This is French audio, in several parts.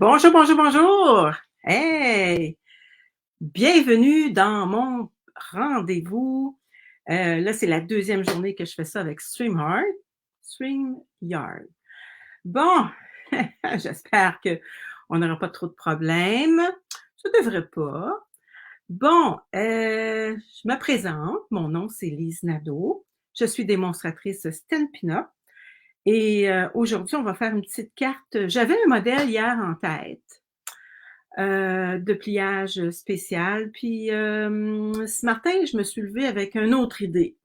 Bonjour, bonjour, bonjour! Hey! Bienvenue dans mon rendez-vous. Là, c'est la deuxième journée que je fais ça avec StreamYard. Bon, j'espère qu'on n'aura pas trop de problèmes. Ça devrait pas. Bon, je me présente. Mon nom, c'est Lise Nadeau. Je suis démonstratrice Stampin' Up. Et aujourd'hui, on va faire une petite carte. J'avais un modèle hier en tête. De pliage spécial. Puis ce matin, je me suis levée avec une autre idée.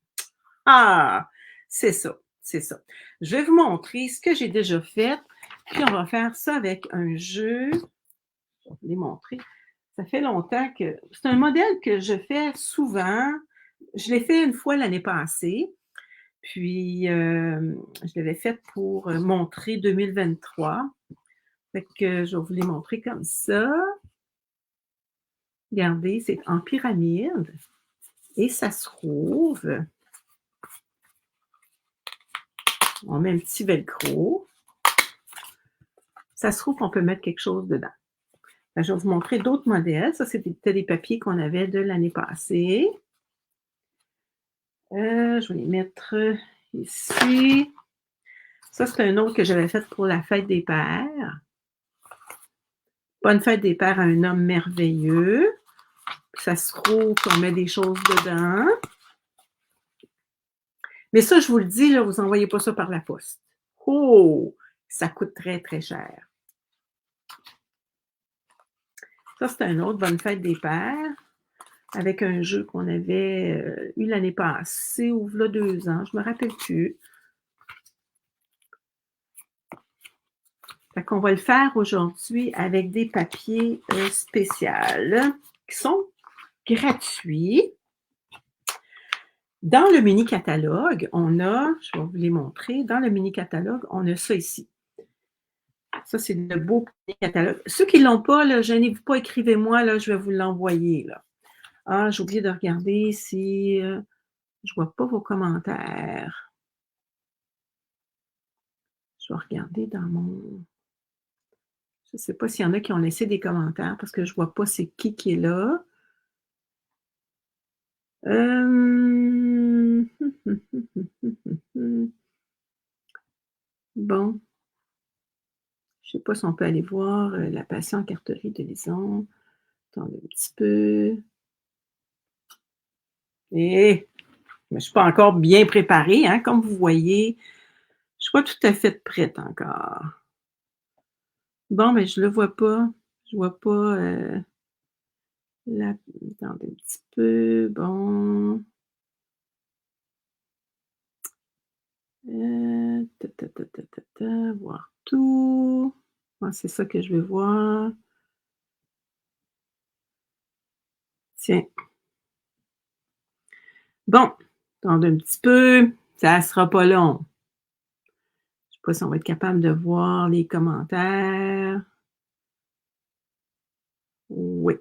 Ah, c'est ça, c'est ça. Je vais vous montrer ce que j'ai déjà fait, puis on va faire ça avec un jeu. Je vais vous les montrer. Ça fait longtemps que... C'est un modèle que je fais souvent. Je l'ai fait une fois l'année passée, puis je l'avais fait pour montrer 2023. Fait que je vais vous les montrer comme ça. Regardez, c'est en pyramide et ça se rouvre. On met un petit velcro. Ça se rouvre, on peut mettre quelque chose dedans. Je vais vous montrer d'autres modèles. Ça, c'était des papiers qu'on avait de l'année passée. Je vais les mettre ici. Ça, c'est un autre que j'avais fait pour la fête des pères. Bonne fête des pères à un homme merveilleux. Ça se rouvre, on met des choses dedans. Mais ça, je vous le dis, là, vous n'envoyez pas ça par la poste. Oh! Ça coûte très, très cher. Ça, c'est un autre Bonne fête des pères avec un jeu qu'on avait eu l'année passée ou là 2 ans. Je ne me rappelle plus. Fait qu'on va le faire aujourd'hui avec des papiers spéciaux qui sont gratuits. Dans le mini-catalogue, on a, je vais vous les montrer, dans le mini-catalogue, on a ça ici. Ça, c'est le beau mini-catalogue. Ceux qui ne l'ont pas, là, gênez-vous pas, écrivez-moi, là, je vais vous l'envoyer. Là. Ah, j'ai oublié de regarder si je ne vois pas vos commentaires. Je vais regarder dans mon... Je ne sais pas s'il y en a qui ont laissé des commentaires parce que je ne vois pas c'est qui est là. Bon. Je ne sais pas si on peut aller voir la passion en carterie de Lison. Attendez un petit peu. Et je ne suis pas encore bien préparée, hein, comme vous voyez. Je ne suis pas tout à fait prête encore. Bon, mais je ne le vois pas. Je ne vois pas là. Attendez un petit peu. Bon. Voir tout. Ah, c'est ça que je veux voir. Tiens. Bon, attendez un petit peu. Ça ne sera pas long. Je ne sais pas si on va être capable de voir les commentaires. Oui.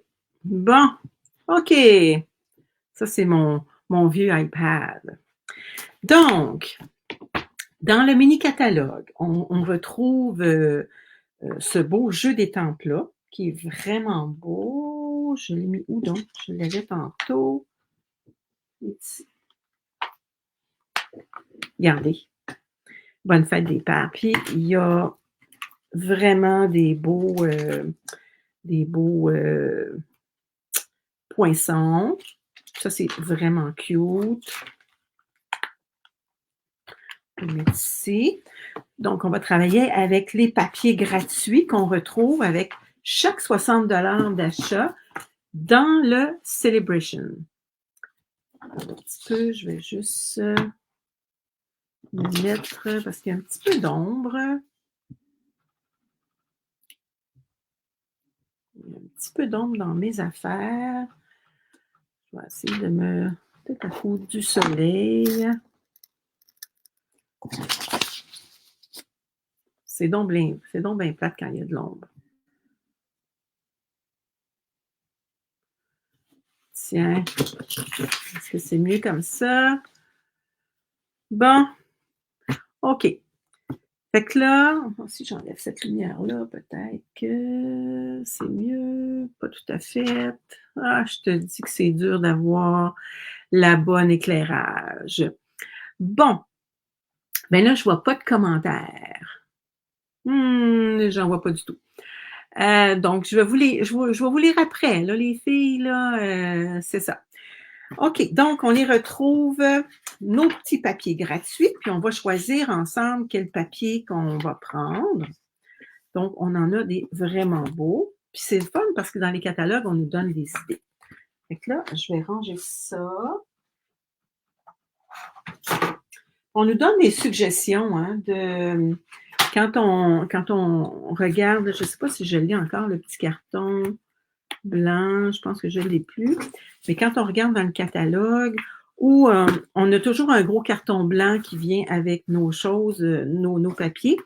Bon, OK. Ça, c'est mon vieux iPad. Donc, dans le mini-catalogue, on retrouve ce beau jeu d'étampes-là, qui est vraiment beau. Je l'ai mis où donc? Je l'avais tantôt. Ici. Regardez. Bonne fête des pères. Puis, il y a vraiment des beaux poinçons. Ça, c'est vraiment cute. On met ici. Donc, on va travailler avec les papiers gratuits qu'on retrouve avec chaque 60 $ d'achat dans le Celebration. Un petit peu, je vais juste le mettre parce qu'il y a un petit peu d'ombre. Il y a un petit peu d'ombre dans mes affaires. Je vais essayer de me... Peut-être à cause du soleil. C'est donc bien plate quand il y a de l'ombre. Tiens, est-ce que c'est mieux comme ça? Bon, OK. Fait que là, si j'enlève cette lumière-là, peut-être que c'est mieux, pas tout à fait. Ah, je te dis que c'est dur d'avoir la bonne éclairage. Bon, ben là, je vois pas de commentaires. J'en vois pas du tout. Donc, je vais vous lire après, là, les filles, là, c'est ça. OK, donc on y retrouve nos petits papiers gratuits, puis on va choisir ensemble quel papier qu'on va prendre. Donc, on en a des vraiment beaux. Puis c'est le fun parce que dans les catalogues, on nous donne des idées. Fait que là, je vais ranger ça. On nous donne des suggestions hein, de quand on regarde, je ne sais pas si je lis encore le petit carton blanc, je pense que je ne l'ai plus. Mais quand on regarde dans le catalogue, où on a toujours un gros carton blanc qui vient avec nos choses, nos papiers,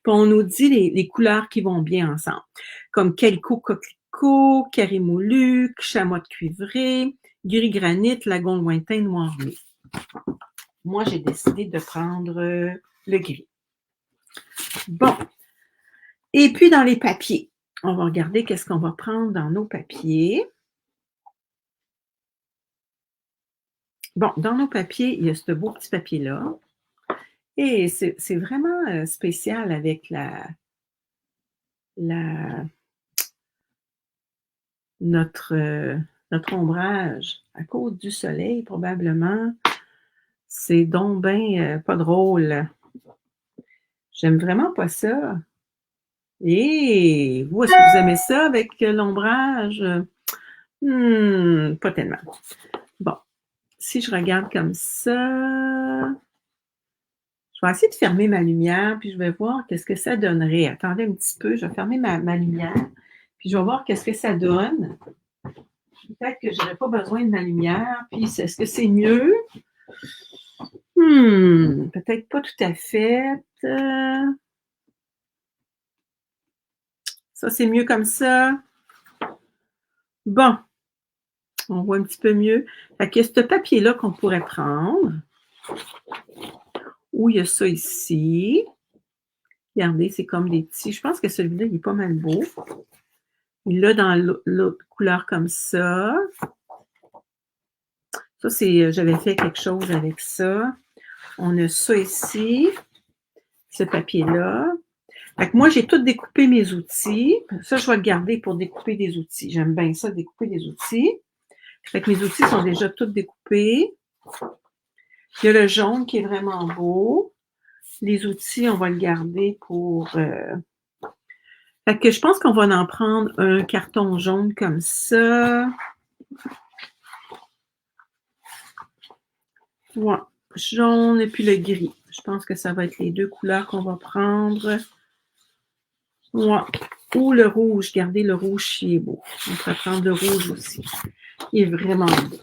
puis on nous dit les couleurs qui vont bien ensemble, comme calico coquelicot, carré moulu, chamois cuivré, gris granit, lagon lointain, noir mai. Moi, j'ai décidé de prendre le gris. Bon. Et puis, dans les papiers, on va regarder qu'est-ce qu'on va prendre dans nos papiers. Bon, dans nos papiers, il y a ce beau petit papier-là. Et c'est vraiment spécial avec notre ombrage à cause du soleil, probablement. C'est donc ben pas drôle. J'aime vraiment pas ça. Et vous, est-ce que vous aimez ça avec l'ombrage? Pas tellement. Bon, si je regarde comme ça, je vais essayer de fermer ma lumière, puis je vais voir qu'est-ce que ça donnerait. Attendez un petit peu, je vais fermer ma lumière, puis je vais voir qu'est-ce que ça donne. Peut-être que je n'aurais pas besoin de ma lumière, puis est-ce que c'est mieux? Peut-être pas tout à fait. Ça, c'est mieux comme ça. Bon, on voit un petit peu mieux. Fait qu'il y a ce papier-là qu'on pourrait prendre. Ou il y a ça ici. Regardez, c'est comme des petits. Je pense que celui-là, il est pas mal beau. Il l'a dans l'autre couleur comme ça. Ça, c'est, j'avais fait quelque chose avec ça. On a ça ici, ce papier-là. Fait que moi, j'ai tout découpé mes outils. Ça, je vais le garder pour découper des outils. J'aime bien ça, découper des outils. Fait que mes outils sont déjà tous découpés. Il y a le jaune qui est vraiment beau. Les outils, on va le garder pour... Fait que je pense qu'on va en prendre un carton jaune comme ça. Ouais, jaune et puis le gris. Je pense que ça va être les deux couleurs qu'on va prendre. Ouais. Ou le rouge. Regardez, le rouge qui est beau. On pourrait prendre le rouge aussi. Il est vraiment beau.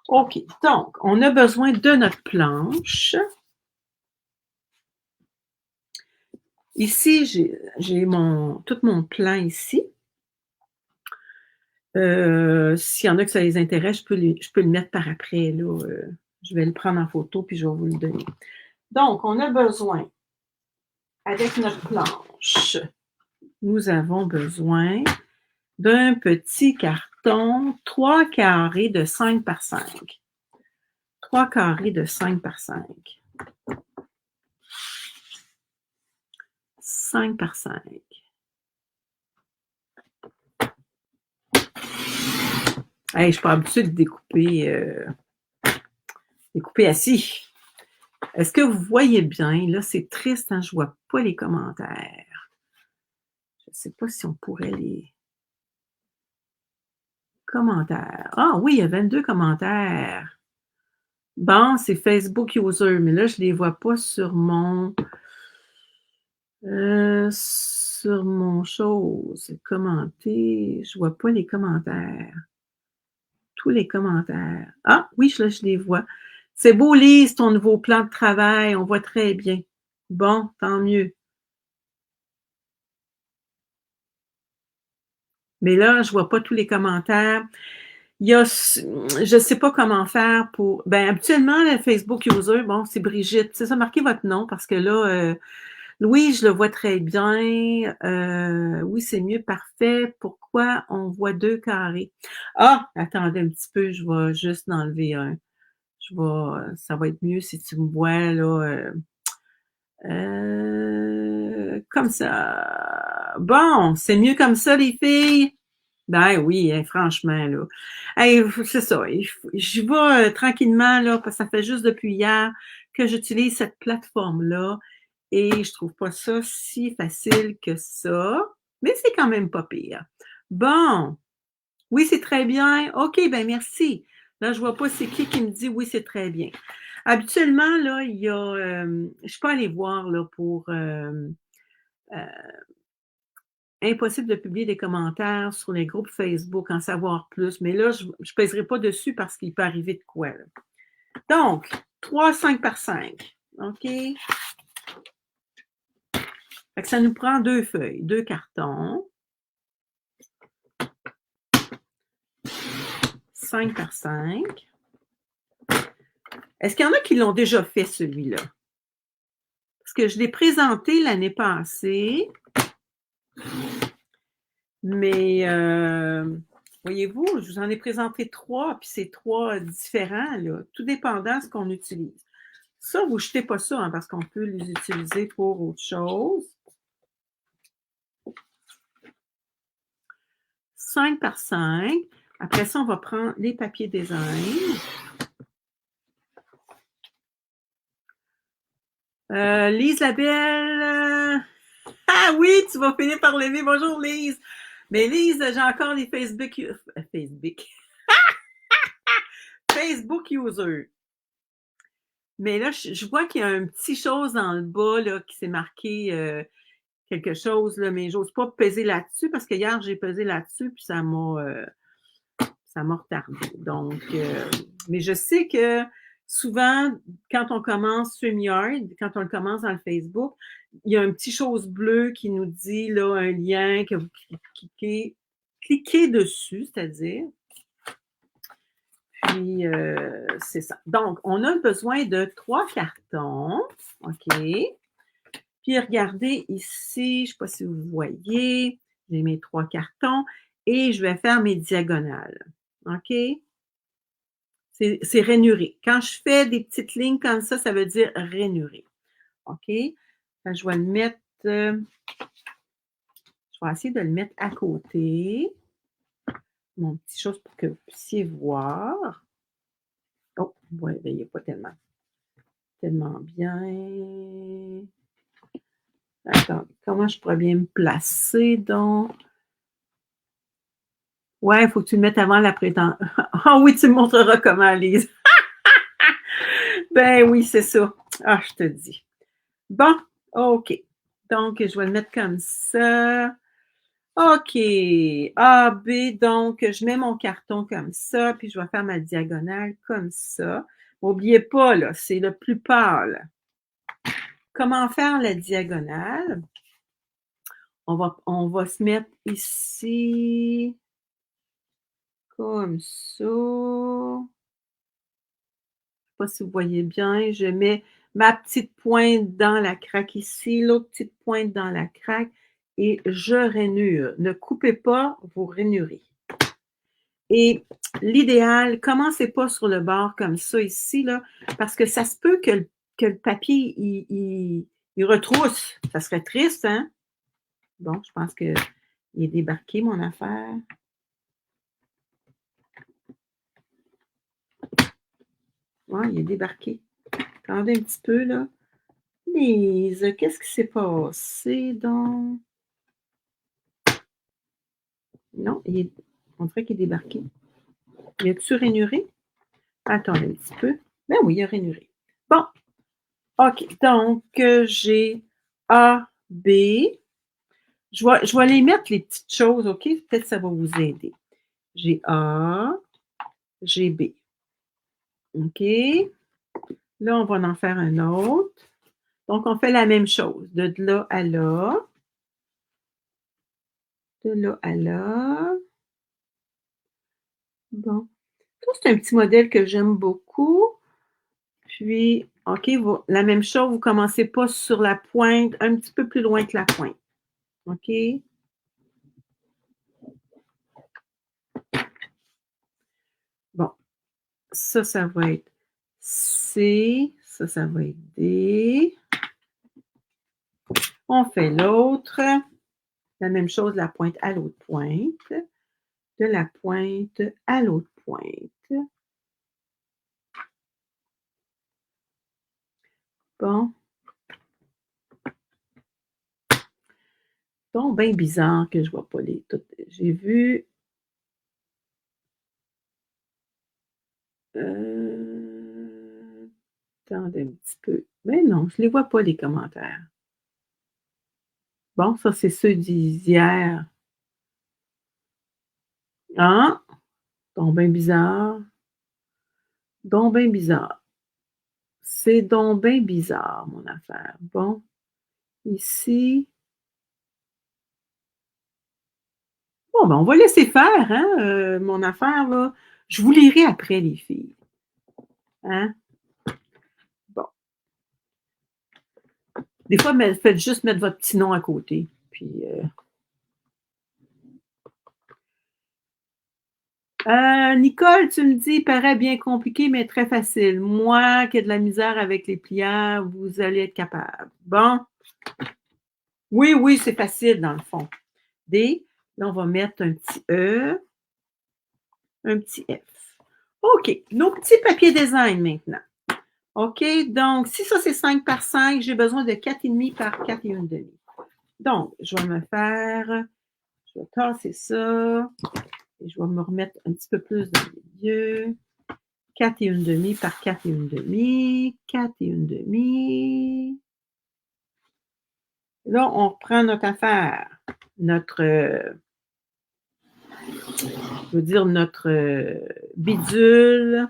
OK. Donc, on a besoin de notre planche. Ici, j'ai tout mon plan ici. S'il y en a que ça les intéresse, je peux le mettre par après. Là, je vais le prendre en photo puis je vais vous le donner. Donc, on a besoin, avec notre planche, nous avons besoin d'un petit carton 3 carrés de 5 par 5. 3 carrés de 5 par 5. 5 par 5. Hey, je ne suis pas habituée de découper assis. Est-ce que vous voyez bien? Là, c'est triste, hein? Je ne vois pas les commentaires. Je ne sais pas si on pourrait les... Commentaires. Ah oui, il y a 22 commentaires. Bon, c'est Facebook User, mais là, je ne les vois pas sur mon chose. Commenter. Je ne vois pas les commentaires. Tous les commentaires. Ah oui, là, je les vois. C'est beau, Lise, ton nouveau plan de travail. On voit très bien. Bon, tant mieux. Mais là, je ne vois pas tous les commentaires. Il y a, je ne sais pas comment faire pour... Ben, habituellement, le Facebook User, bon, c'est Brigitte. C'est ça, marquez votre nom parce que là, Oui, je le vois très bien. Oui, c'est mieux, parfait. Pourquoi on voit 2 carrés? Ah! Attendez un petit peu, je vais juste enlever un. Je vais ça va être mieux si tu me vois là, comme ça. Bon, c'est mieux comme ça les filles? Ben oui, hein, franchement là. Hey, c'est ça, j'y vais, tranquillement là, parce que ça fait juste depuis hier que j'utilise cette plateforme-là et je trouve pas ça si facile que ça, mais c'est quand même pas pire. Bon, oui, c'est très bien. OK, ben merci. Là, je vois pas c'est qui me dit oui, c'est très bien. Habituellement, là, il y a, je peux aller voir là pour euh, impossible de publier des commentaires sur les groupes Facebook, en savoir plus, mais là, je ne pèserai pas dessus parce qu'il peut arriver de quoi. Là. Donc, 3 5 par 5. OK? Fait que ça nous prend 2 feuilles, 2 cartons. 5 par 5. Est-ce qu'il y en a qui l'ont déjà fait, celui-là? Parce que je l'ai présenté l'année passée, mais voyez-vous, je vous en ai présenté 3, puis c'est 3 différents, là, tout dépendant de ce qu'on utilise. Ça, vous ne jetez pas ça, hein, parce qu'on peut les utiliser pour autre chose. 5 par 5. Après ça, on va prendre les papiers design. Lise Labelle. Ah oui, tu vas finir par l'aimer. Bonjour Lise. Mais Lise, j'ai encore les Facebook users. Mais là, je vois qu'il y a un petit chose dans le bas là, qui s'est marqué quelque chose, là, mais j'ose pas peser là-dessus parce que hier, j'ai pesé là-dessus, puis ça m'a retardé. Donc, mais je sais que souvent, quand on commence StreamYard, quand on le commence dans le Facebook, il y a un petit chose bleue qui nous dit là, un lien que vous cliquez dessus, c'est-à-dire. Puis, c'est ça. Donc, on a besoin de 3 cartons. OK. Puis, regardez ici, je ne sais pas si vous voyez, j'ai mes 3 cartons et je vais faire mes diagonales. OK? C'est rainuré. Quand je fais des petites lignes comme ça veut dire rainuré. OK? Je vais le mettre, je vais essayer de le mettre à côté. Mon petit chose pour que vous puissiez voir. Oh, vous ne voyez pas tellement bien. Attends, comment je pourrais bien me placer donc? Ouais, il faut que tu le mettes avant la prétendance. Ah oui, tu me montreras comment, Lise. Ben oui, c'est ça. Ah, je te dis. Bon, OK. Donc, je vais le mettre comme ça. OK. A, B, donc, je mets mon carton comme ça, puis je vais faire ma diagonale comme ça. N'oubliez pas, là, c'est le plus pâle. Comment faire la diagonale? On va se mettre ici, comme ça. Je ne sais pas si vous voyez bien. Je mets ma petite pointe dans la craque ici, l'autre petite pointe dans la craque et je rainure. Ne coupez pas, vous rainurez. Et l'idéal, commencez pas sur le bord comme ça ici, là, parce que ça se peut que le papier, il retrousse. Ça serait triste, hein? Bon, je pense qu'il est débarqué, mon affaire. Ouais, il est débarqué. Attendez un petit peu, là. Lise, qu'est-ce qui s'est passé donc? Non, on dirait qu'il est débarqué. Il a-tu rainuré? Attendez un petit peu. Ben oui, il a rainuré. Bon, OK. Donc, j'ai A, B. Je vais les mettre, les petites choses, OK? Peut-être que ça va vous aider. J'ai A, j'ai B. OK? Là, on va en faire un autre. Donc, on fait la même chose. De là à là. De là à là. Bon. Ça, c'est un petit modèle que j'aime beaucoup. Puis, OK, la même chose, vous ne commencez pas sur la pointe, un petit peu plus loin que la pointe. OK? Bon, ça va être C, ça va être D. On fait l'autre. La même chose, la pointe à l'autre pointe. De la pointe à l'autre pointe. Bon. Donc, bien bizarre que je ne vois pas les toutes. J'ai vu. Attendez un petit peu. Mais non, je ne les vois pas, les commentaires. Bon, ça, c'est ceux d'hier. Ah! Donc, bien bizarre. Donc, bien bizarre. C'est donc bien bizarre, mon affaire. Bon. Ici. Bon, ben, on va laisser faire, hein, mon affaire, là. Je vous lirai après, les filles. Hein? Bon. Des fois, faites juste mettre votre petit nom à côté. Puis, Nicole, tu me dis, paraît bien compliqué, mais très facile. Moi qui ai de la misère avec les pliants, vous allez être capable. Bon. Oui, oui, c'est facile dans le fond. D. Là, on va mettre un petit E, un petit F. OK. Nos petits papiers design maintenant. OK. Donc, si ça, c'est 5 par 5, j'ai besoin de 4,5 par 4 et 1/2. Donc, je vais me faire, je vais tasser ça et je vais me remettre un petit peu plus dans le milieu. 4 et 1/2 par 4 et 1/2. 4 et 1/2. Là, on reprend notre affaire. Notre, je veux dire, notre bidule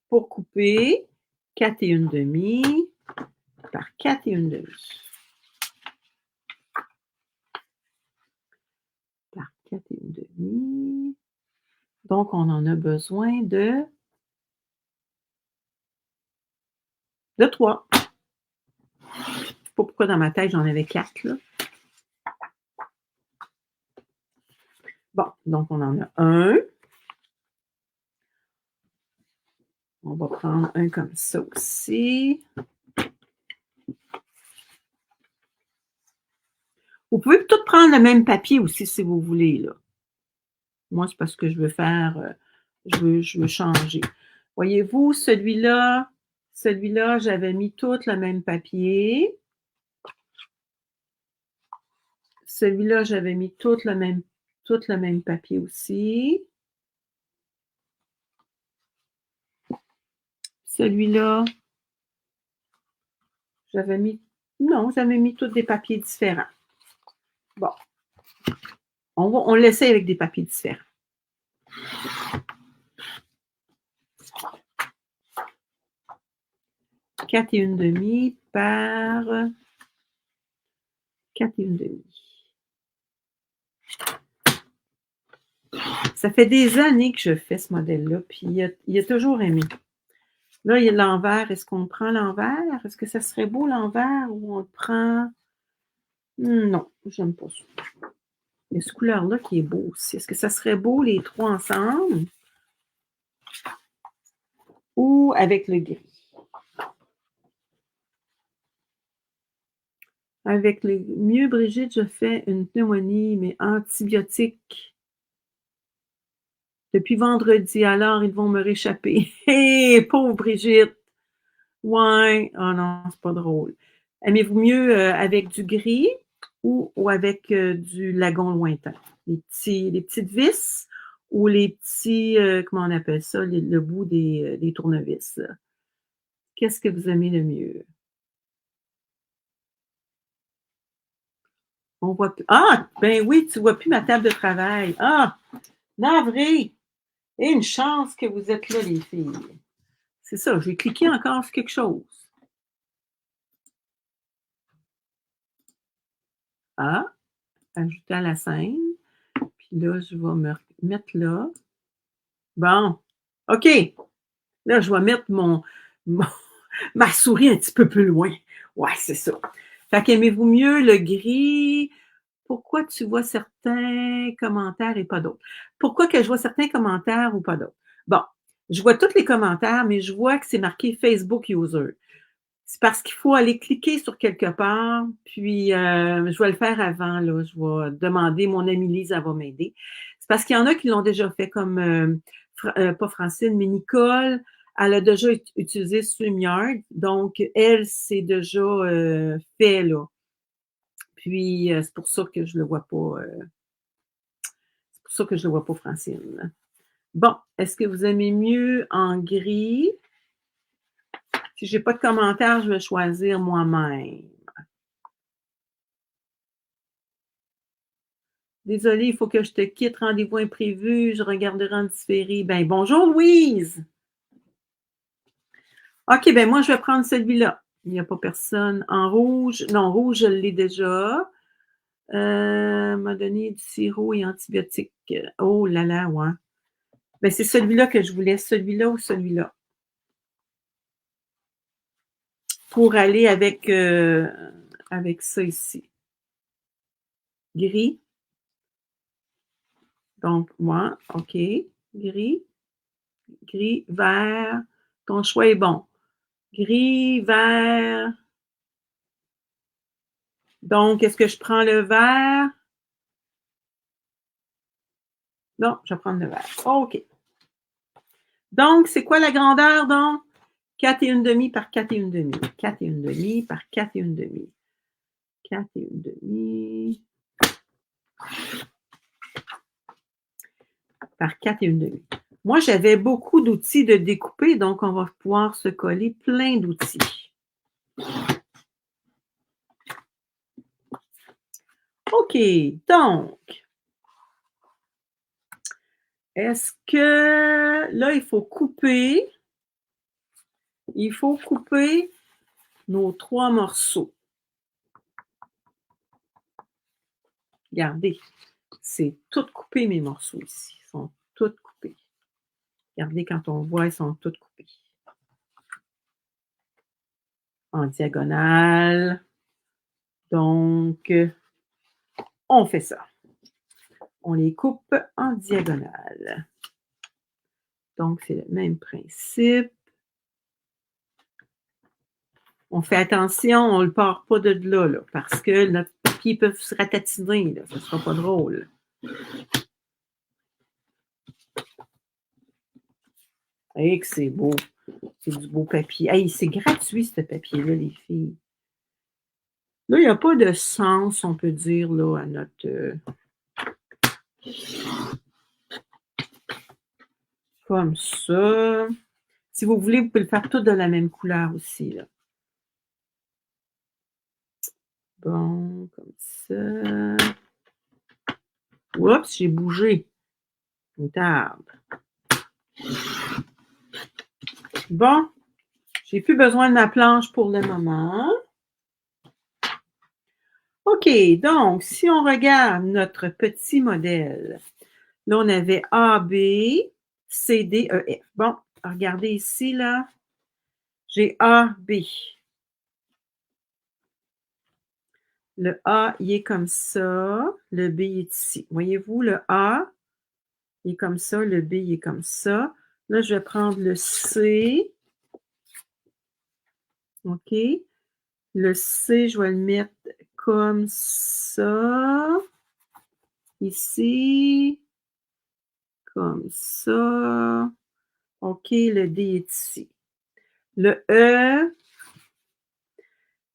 pour couper. 4 et 1/2 par 4 et 1/2. Par 4 et 1/2. Donc, on en a besoin de 3. Je ne sais pas pourquoi dans ma tête, j'en avais 4, là. Bon, donc on en a un. On va prendre un comme ça aussi. Vous pouvez tout prendre le même papier aussi si vous voulez, là. Moi, c'est parce que je veux faire, je veux changer. Voyez-vous, celui-là, j'avais mis tout le même papier. Celui-là, j'avais mis tout le même papier aussi. Celui-là, j'avais mis tous des papiers différents. Bon. On l'essaie avec des papiers différents. Quatre et 1/2 par 4 et 1/2. Ça fait des années que je fais ce modèle-là, puis il a toujours aimé. Là, il y a l'envers. Est-ce qu'on prend l'envers? Est-ce que ça serait beau l'envers ou on le prend? Non, j'aime pas ça. Il y a ce couleur-là qui est beau aussi. Est-ce que ça serait beau les trois ensemble? Ou avec le gris? Avec le mieux, Brigitte, je fais une pneumonie, mais antibiotique. Depuis vendredi, alors ils vont me réchapper. Hé, pauvre Brigitte! Ouais, oh non, c'est pas drôle. Aimez-vous mieux avec du gris ou avec du lagon lointain? Les petites vis ou les petits, comment on appelle ça, le bout des tournevis? Là. Qu'est-ce que vous aimez le mieux? On voit plus. Ah, ben oui, tu vois plus ma table de travail. Ah, navré! Et une chance que vous êtes là, les filles. C'est ça, j'ai cliqué encore sur quelque chose. Ah, ajouter à la scène. Puis là, je vais me mettre là. Bon, OK. Là, je vais mettre mon ma souris un petit peu plus loin. Ouais, c'est ça. Fait qu'aimez-vous mieux le gris? Pourquoi tu vois certains commentaires et pas d'autres? Pourquoi que je vois certains commentaires ou pas d'autres? Bon, je vois tous les commentaires, mais je vois que c'est marqué Facebook user. C'est parce qu'il faut aller cliquer sur quelque part, puis je vais le faire avant, là. Je vais demander, mon amie Lise, elle va m'aider. C'est parce qu'il y en a qui l'ont déjà fait, comme pas Francine, mais Nicole, elle a déjà utilisé StreamYard, donc elle, c'est déjà fait, là. Puis c'est pour ça que je le vois pas. C'est pour ça que je le vois pas, Francine. Bon, est-ce que vous aimez mieux en gris? Si j'ai pas de commentaires, je vais choisir moi-même. Désolée, il faut que je te quitte. Rendez-vous imprévu. Je regarderai en différé. Ben, bonjour Louise. OK, ben moi, je vais prendre celui-là. Il n'y a pas personne en rouge. Non, rouge, je l'ai déjà. M'a donné du sirop et antibiotique. Oh là là, ouais. Ben, c'est celui-là que je voulais. Celui-là ou celui-là. Pour aller avec ça ici. Gris. Donc, moi, OK. Gris, gris, vert. Ton choix est bon. Gris, vert. Donc, est-ce que je prends le vert? Non, je vais prendre le vert. OK. Donc, c'est quoi la grandeur, donc? 4 et une demi par 4 et une demi. 4 et une demi par 4 et une demi. 4 et une demi par 4 et une demi. Moi, j'avais beaucoup d'outils de découper, donc on va pouvoir se coller plein d'outils. OK, donc, est-ce que là, il faut couper nos 3 morceaux. Regardez, c'est tout coupé, mes morceaux ici. Ils sont tous coupés. Regardez, quand on voit, ils sont tous coupés. En diagonale. Donc, on fait ça. On les coupe en diagonale. Donc, c'est le même principe. On fait attention, on ne le part pas de là, parce que notre papier peut se ratatiner. Là, ça ne sera pas drôle. Hey, que c'est beau. C'est du beau papier. Hey, c'est gratuit, ce papier-là, les filles. Là, il n'y a pas de sens, on peut dire, là, à notre... Comme ça. Si vous voulez, vous pouvez le faire tout de la même couleur aussi, là. Bon, comme ça. Oups, j'ai bougé. Une table. Bon, j'ai plus besoin de ma planche pour le moment. OK, donc, si on regarde notre petit modèle, là, on avait A, B, C, D, E, F. Bon, regardez ici, là, j'ai A, B. Le A, il est comme ça, le B, il est ici. Voyez-vous, le A, il est comme ça, le B, il est comme ça. Là, je vais prendre le C. OK. Le C, je vais le mettre comme ça. Ici. Comme ça. OK, le D est ici. Le E,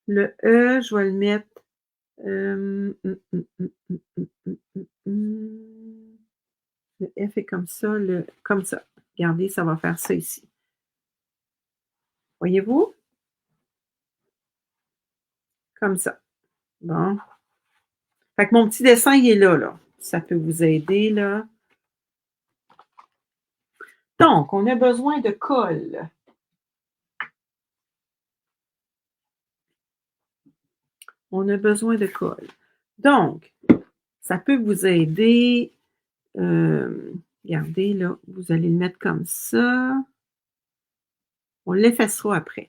je vais le mettre. Le F est comme ça, comme ça. Regardez, ça va faire ça ici. Voyez-vous? Comme ça. Bon. Fait que mon petit dessin, il est là, là. Ça peut vous aider, là. Donc, on a besoin de colle. On a besoin de colle. Donc, ça peut vous aider. Regardez, là, vous allez le mettre comme ça. On l'effacera après.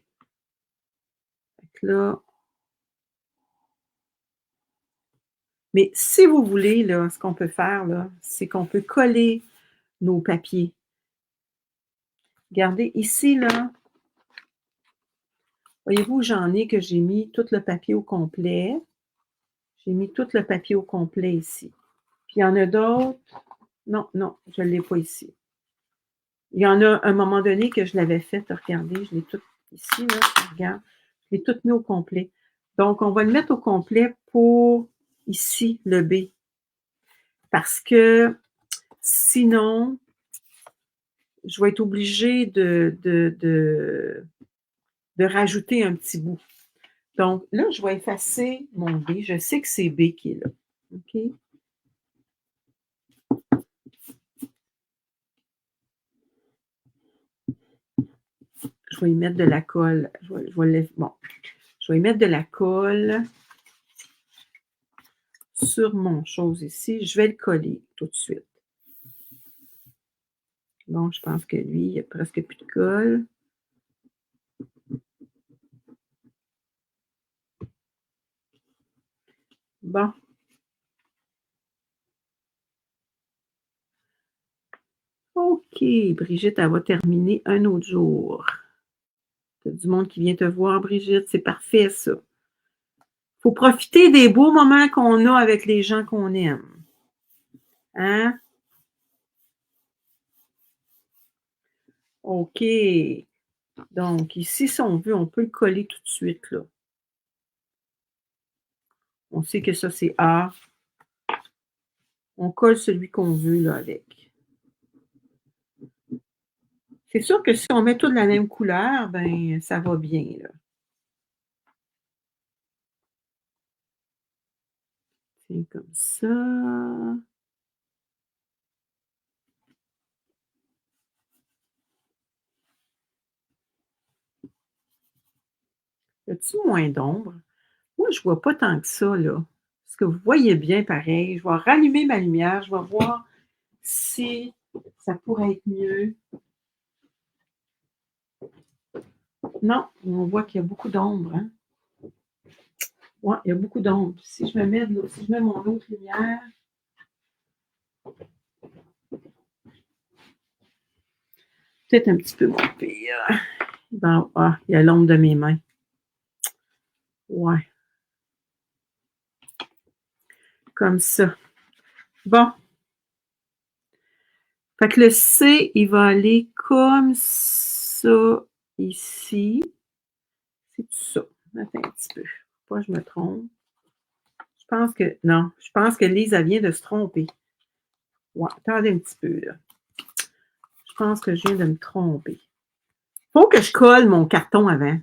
Fait que là mais si vous voulez, là, ce qu'on peut faire, là, c'est qu'on peut coller nos papiers. Regardez ici, là, voyez-vous, j'en ai que j'ai mis tout le papier au complet. J'ai mis tout le papier au complet ici. Puis il y en a d'autres. Non, non, je ne l'ai pas ici. Il y en a un moment donné que je l'avais fait. Regardez, je l'ai tout ici, là. Regarde. Je l'ai tout mis au complet. Donc, on va le mettre au complet pour ici, le B. Parce que sinon, je vais être obligée de rajouter un petit bout. Donc, là, je vais effacer mon B. Je sais que c'est B qui est là. OK? Je vais y mettre de la colle. Je vais y mettre de la colle sur mon chose ici. Je vais le coller tout de suite. Bon, je pense que lui, il n'y a presque plus de colle. Bon. OK, Brigitte, elle va terminer un autre jour. T'as du monde qui vient te voir, Brigitte. C'est parfait, ça. Faut profiter des beaux moments qu'on a avec les gens qu'on aime. Hein? OK. Donc, ici, si on veut, on peut le coller tout de suite, là. On sait que ça, c'est A. On colle celui qu'on veut, là, avec. C'est sûr que si on met tout de la même couleur, ben, ça va bien, là. C'est comme ça. Y a-t-il moins d'ombre? Moi, je vois pas tant que ça, là. Est-ce que vous voyez bien pareil? Je vais rallumer ma lumière, je vais voir si ça pourrait être mieux. Non, on voit qu'il y a beaucoup d'ombre, hein? Ouais, il y a beaucoup d'ombre. Si je mets mon autre lumière, peut-être un petit peu moins pire. Bon, il y a l'ombre de mes mains. Ouais. Comme ça. Bon. Fait que le C, il va aller comme ça ici. C'est tout ça. Attends un petit peu. Faut pas que je me trompe. Je pense que Lise, elle vient de se tromper. Ouais, attendez un petit peu, là. Je pense que je viens de me tromper. Faut que je colle mon carton avant.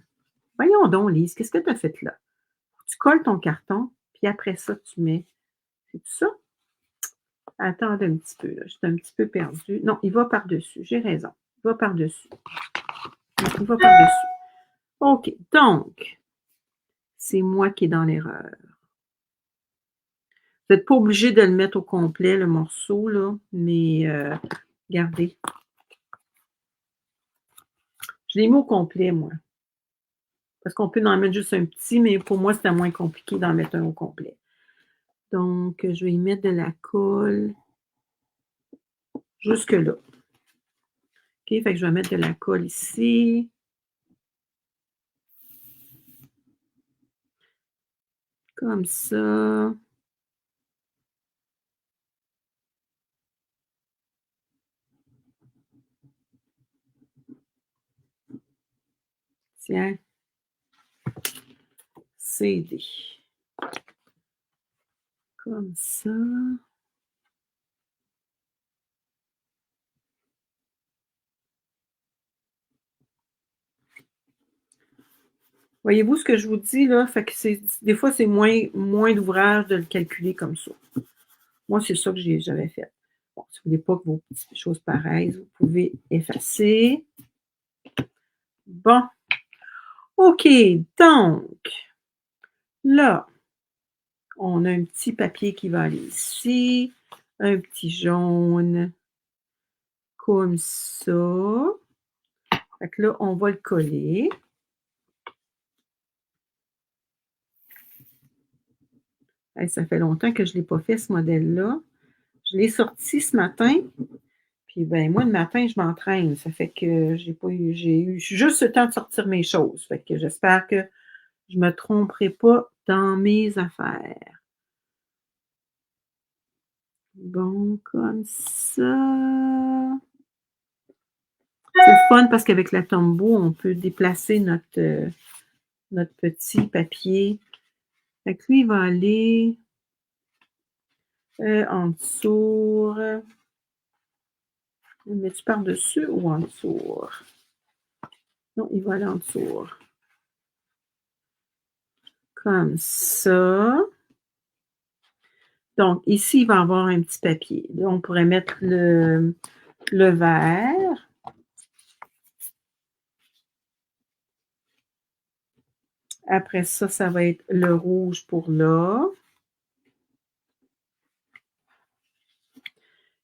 Voyons donc, Lise, qu'est-ce que tu as fait là? Tu colles ton carton, puis après ça, tu mets. C'est tout ça? Attendez un petit peu, là. Je suis un petit peu perdue. Non, il va par-dessus. J'ai raison. Il va par-dessus. Il va par-dessus. OK. Donc, c'est moi qui est dans l'erreur. Vous n'êtes pas obligé de le mettre au complet, le morceau, là, mais regardez. Je l'ai mis au complet, moi. Parce qu'on peut en mettre juste un petit, mais pour moi, c'était moins compliqué d'en mettre un au complet. Donc, je vais y mettre de la colle jusque là. OK, fait que je vais mettre de la colle ici. Comme ça. Tiens. CD. Comme ça. Voyez-vous ce que je vous dis, là? Fait que des fois, c'est moins d'ouvrage de le calculer comme ça. Moi, c'est ça que j'avais fait. Bon, si vous ne voulez pas que vos petites choses paraissent, vous pouvez effacer. Bon. OK, donc, là, on a un petit papier qui va aller ici, un petit jaune, comme ça. Fait que là, on va le coller. Hey, ça fait longtemps que je ne l'ai pas fait, ce modèle-là. Je l'ai sorti ce matin. Puis ben moi, le matin, je m'entraîne. Ça fait que j'ai eu juste le temps de sortir mes choses. Fait que j'espère que je ne me tromperai pas dans mes affaires. Bon, comme ça. C'est fun parce qu'avec la Tombow, on peut déplacer notre petit papier. Fait que lui, il va aller en dessous. Le mets-tu par-dessus ou en dessous? Non, il va aller en dessous. Comme ça. Donc, ici, il va y avoir un petit papier. Là, on pourrait mettre le vert. Après ça, ça va être le rouge pour là.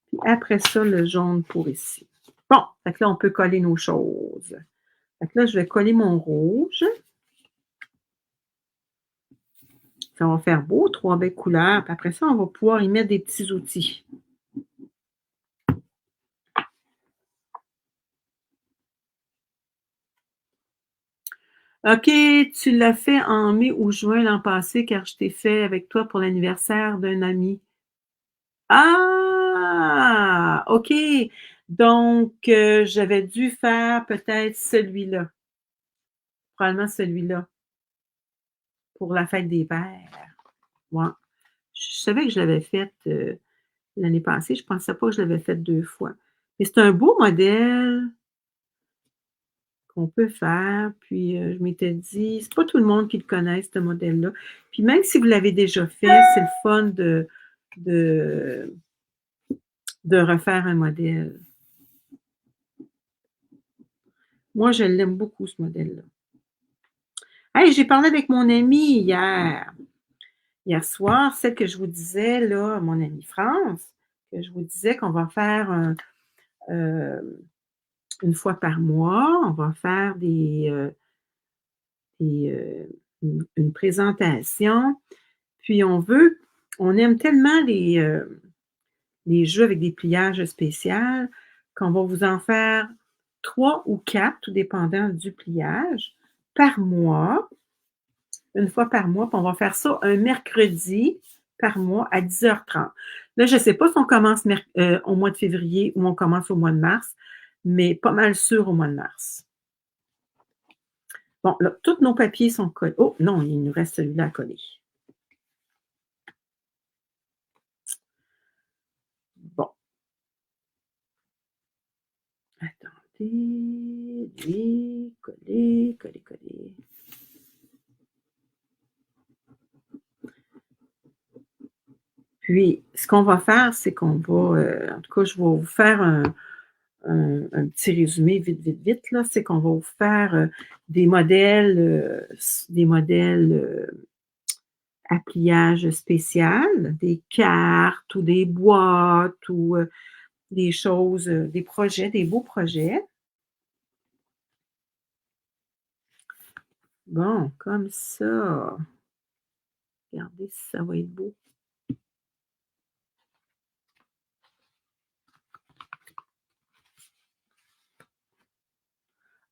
Puis après ça, le jaune pour ici. Bon, fait que là, on peut coller nos choses. Fait que là, je vais coller mon rouge. Ça va faire beau, 3 belles couleurs. Puis après ça, on va pouvoir y mettre des petits outils. OK, tu l'as fait en mai ou juin l'an passé car je t'ai fait avec toi pour l'anniversaire d'un ami. Ah! OK. Donc, j'avais dû faire peut-être celui-là. Probablement celui-là. Pour la fête des pères. Ouais. Je savais que je l'avais fait l'année passée. Je ne pensais pas que je l'avais fait 2 fois. Mais c'est un beau modèle qu'on peut faire. Puis, je m'étais dit, c'est pas tout le monde qui le connaît, ce modèle-là. Puis, même si vous l'avez déjà fait, c'est le fun de refaire un modèle. Moi, je l'aime beaucoup, ce modèle-là. Hey, j'ai parlé avec mon amie hier soir, celle que je vous disais, là, mon amie France, que je vous disais qu'on va faire une fois par mois, on va faire une présentation. Puis on aime tellement les jeux avec des pliages spéciaux qu'on va vous en faire 3 ou 4, tout dépendant du pliage, par mois, une fois par mois. Puis on va faire ça un mercredi par mois à 10h30. Là, je ne sais pas si on commence au mois de février ou on commence au mois de mars, mais pas mal sûr au mois de mars. Bon, là, tous nos papiers sont collés. Oh, non, il nous reste celui-là à coller. Bon. Attendez. Coller. Puis, ce qu'on va faire, c'est qu'on va, en tout cas, je vais vous faire un petit résumé vite, là. C'est qu'on va vous faire des modèles à pliage spécial, des cartes ou des boîtes ou des choses, des projets, des beaux projets. Bon, comme ça. Regardez si ça va être beau.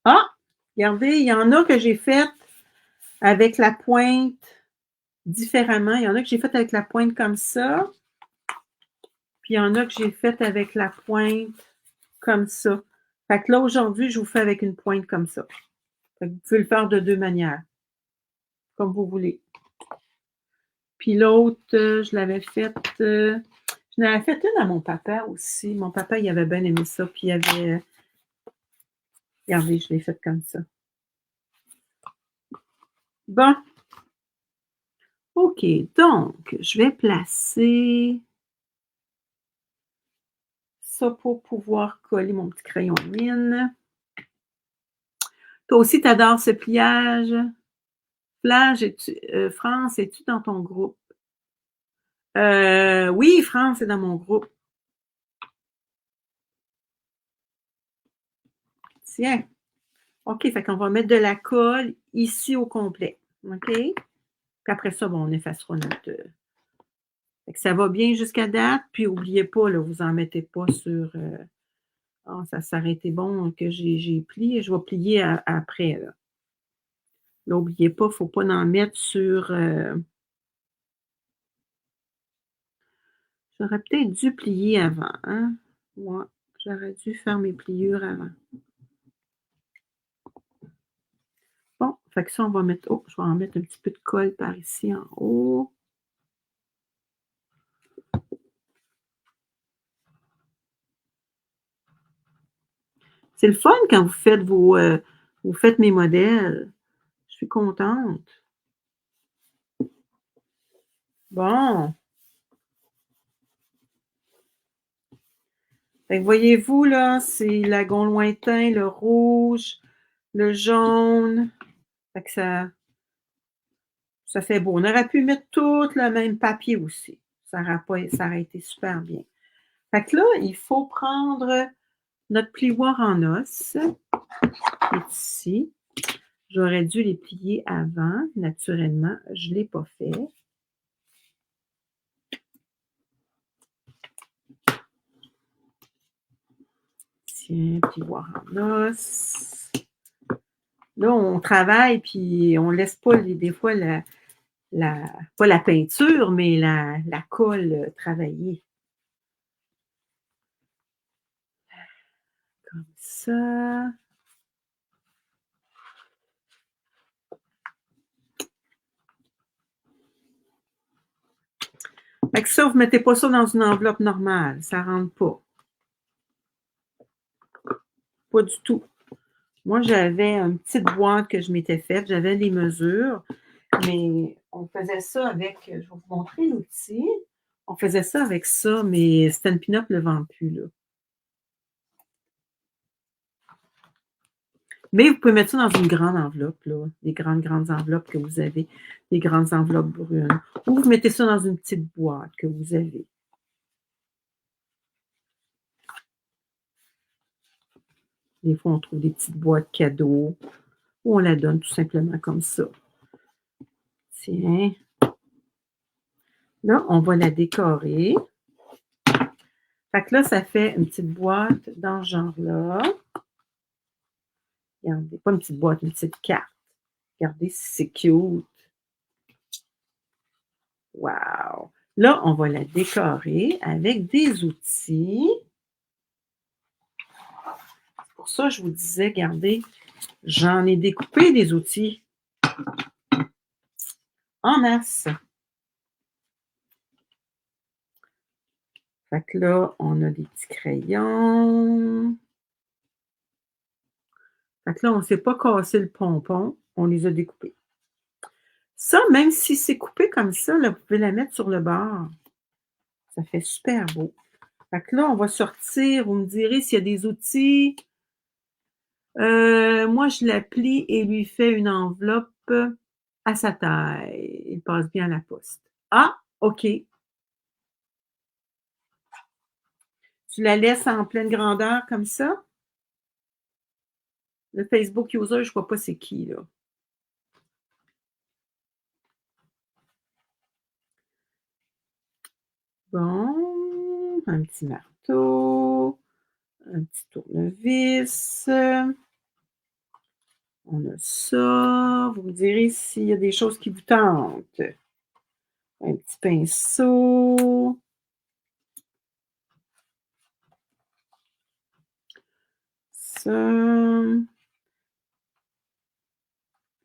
Ah! Regardez, il y en a que j'ai faites avec la pointe différemment. Il y en a que j'ai faites avec la pointe comme ça. Puis il y en a que j'ai faites avec la pointe comme ça. Fait que là, aujourd'hui, je vous fais avec une pointe comme ça. Fait que vous pouvez le faire de 2 manières. Comme vous voulez. Puis l'autre, je l'avais faite. Je l'avais fait une à mon papa aussi. Mon papa, il avait bien aimé ça. Puis il avait. Regardez, je l'ai faite comme ça. Bon. OK. Donc, je vais placer ça pour pouvoir coller mon petit crayon de mine. Toi aussi, tu adores ce pliage. France, es-tu dans ton groupe? Oui, France est dans mon groupe. Tiens. OK, fait qu'on va mettre de la colle ici au complet. OK? Puis après ça, bon, on effacera notre. Fait que ça va bien jusqu'à date. Puis n'oubliez pas, là, vous en mettez pas sur. Ah, ça s'arrête bon que j'ai plié. Je vais plier après. Là, n'oubliez pas, il ne faut pas en mettre sur. J'aurais peut-être dû plier avant, hein? Moi, j'aurais dû faire mes pliures avant. Bon, fait que ça, on va mettre. Oh, je vais en mettre un petit peu de colle par ici en haut. C'est le fun quand vous faites mes modèles. Je suis contente. Bon. Fait que voyez-vous, là, c'est lagon lointain, le rouge, le jaune. Fait que ça fait beau. On aurait pu mettre tout le même papier aussi. Ça aurait été super bien. Fait que là, il faut prendre notre plioir en os, qui est ici. J'aurais dû les plier avant, naturellement. Je ne l'ai pas fait. Tiens, plioir en os. Là, on travaille, puis on ne laisse pas des fois pas la peinture, mais la colle travailler. Comme ça. Fait que ça, vous ne mettez pas ça dans une enveloppe normale. Ça ne rentre pas. Pas du tout. Moi, j'avais une petite boîte que je m'étais faite. J'avais les mesures, mais on faisait ça avec, je vais vous montrer l'outil. On faisait ça avec ça, mais Stampin' Up ne le vend plus, là. Mais vous pouvez mettre ça dans une grande enveloppe, là. Des grandes enveloppes que vous avez. Des grandes enveloppes brunes. Ou vous mettez ça dans une petite boîte que vous avez. Des fois, on trouve des petites boîtes cadeaux. Ou on la donne tout simplement comme ça. Tiens. Là, on va la décorer. Fait que là, ça fait une petite boîte dans ce genre-là. Regardez, pas une petite boîte, une petite carte. Regardez si c'est cute. Wow! Là, on va la décorer avec des outils. C'est pour ça que je vous disais, regardez, j'en ai découpé des outils en masse. Fait que là, on a des petits crayons. Fait que là, on ne s'est pas cassé le pompon, on les a découpés. Ça, même si c'est coupé comme ça, là, vous pouvez la mettre sur le bord. Ça fait super beau. Fait que là, on va sortir, vous me direz s'il y a des outils. Moi, je la plie et lui fais une enveloppe à sa taille. Il passe bien à la poste. Ah, OK. Tu la laisses en pleine grandeur comme ça? Le Facebook user, je ne vois pas c'est qui, là. Bon, un petit marteau, un petit tournevis. On a ça. Vous me direz s'il y a des choses qui vous tentent. Un petit pinceau. Ça.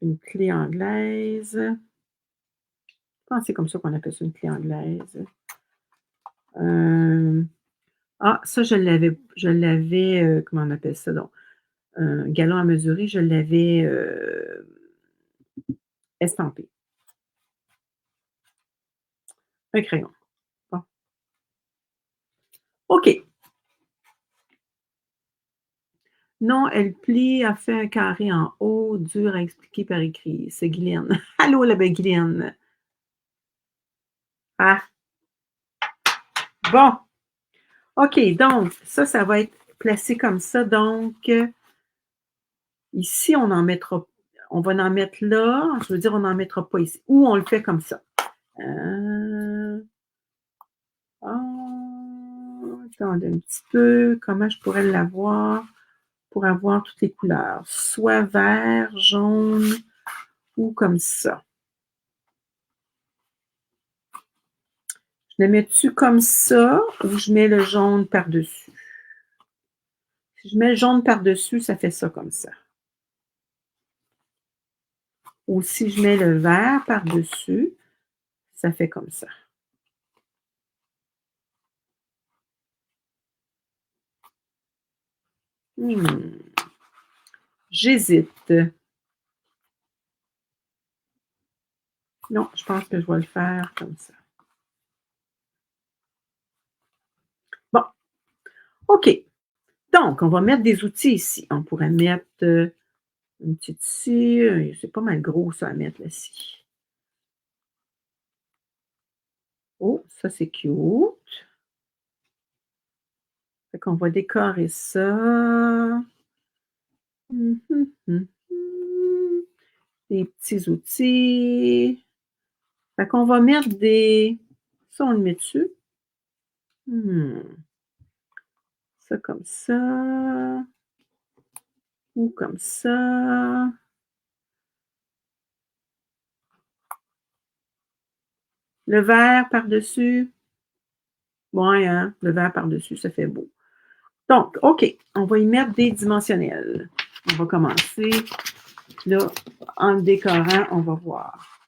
Une clé anglaise. Je pense que c'est comme ça qu'on appelle ça, une clé anglaise. Ah, ça, je l'avais, comment on appelle ça donc? Un galon à mesurer, je l'avais estampé. Un crayon. Bon. OK. Non, elle plie, a fait un carré en haut, dur à expliquer par écrit. C'est Guylaine. Allô, la belle Guylaine. Ah, bon. OK, donc, ça va être placé comme ça. Donc, Ici, on va en mettre là. Je veux dire, on n'en mettra pas ici. Ou on le fait comme ça. Attendez un petit peu. Comment je pourrais l'avoir pour avoir toutes les couleurs? Soit vert, jaune ou comme ça. Je le mets-tu comme ça ou je mets le jaune par-dessus? Si je mets le jaune par-dessus, ça fait ça comme ça. Ou si je mets le vert par-dessus, ça fait comme ça. J'hésite. Non, je pense que je vais le faire comme ça. Bon. OK. Donc, on va mettre des outils ici. On pourrait mettre une petite ici. C'est pas mal gros, ça, à mettre là-ci. Oh, ça, c'est cute. Fait qu'on va décorer ça. Des petits outils. Fait qu'on va mettre des... Ça, on le met dessus. Ça comme ça. Ou comme ça. Le vert par-dessus. Ouais, hein? Le vert par-dessus, ça fait beau. Donc, OK, on va y mettre des dimensionnels. On va commencer. Là, en le décorant, on va voir.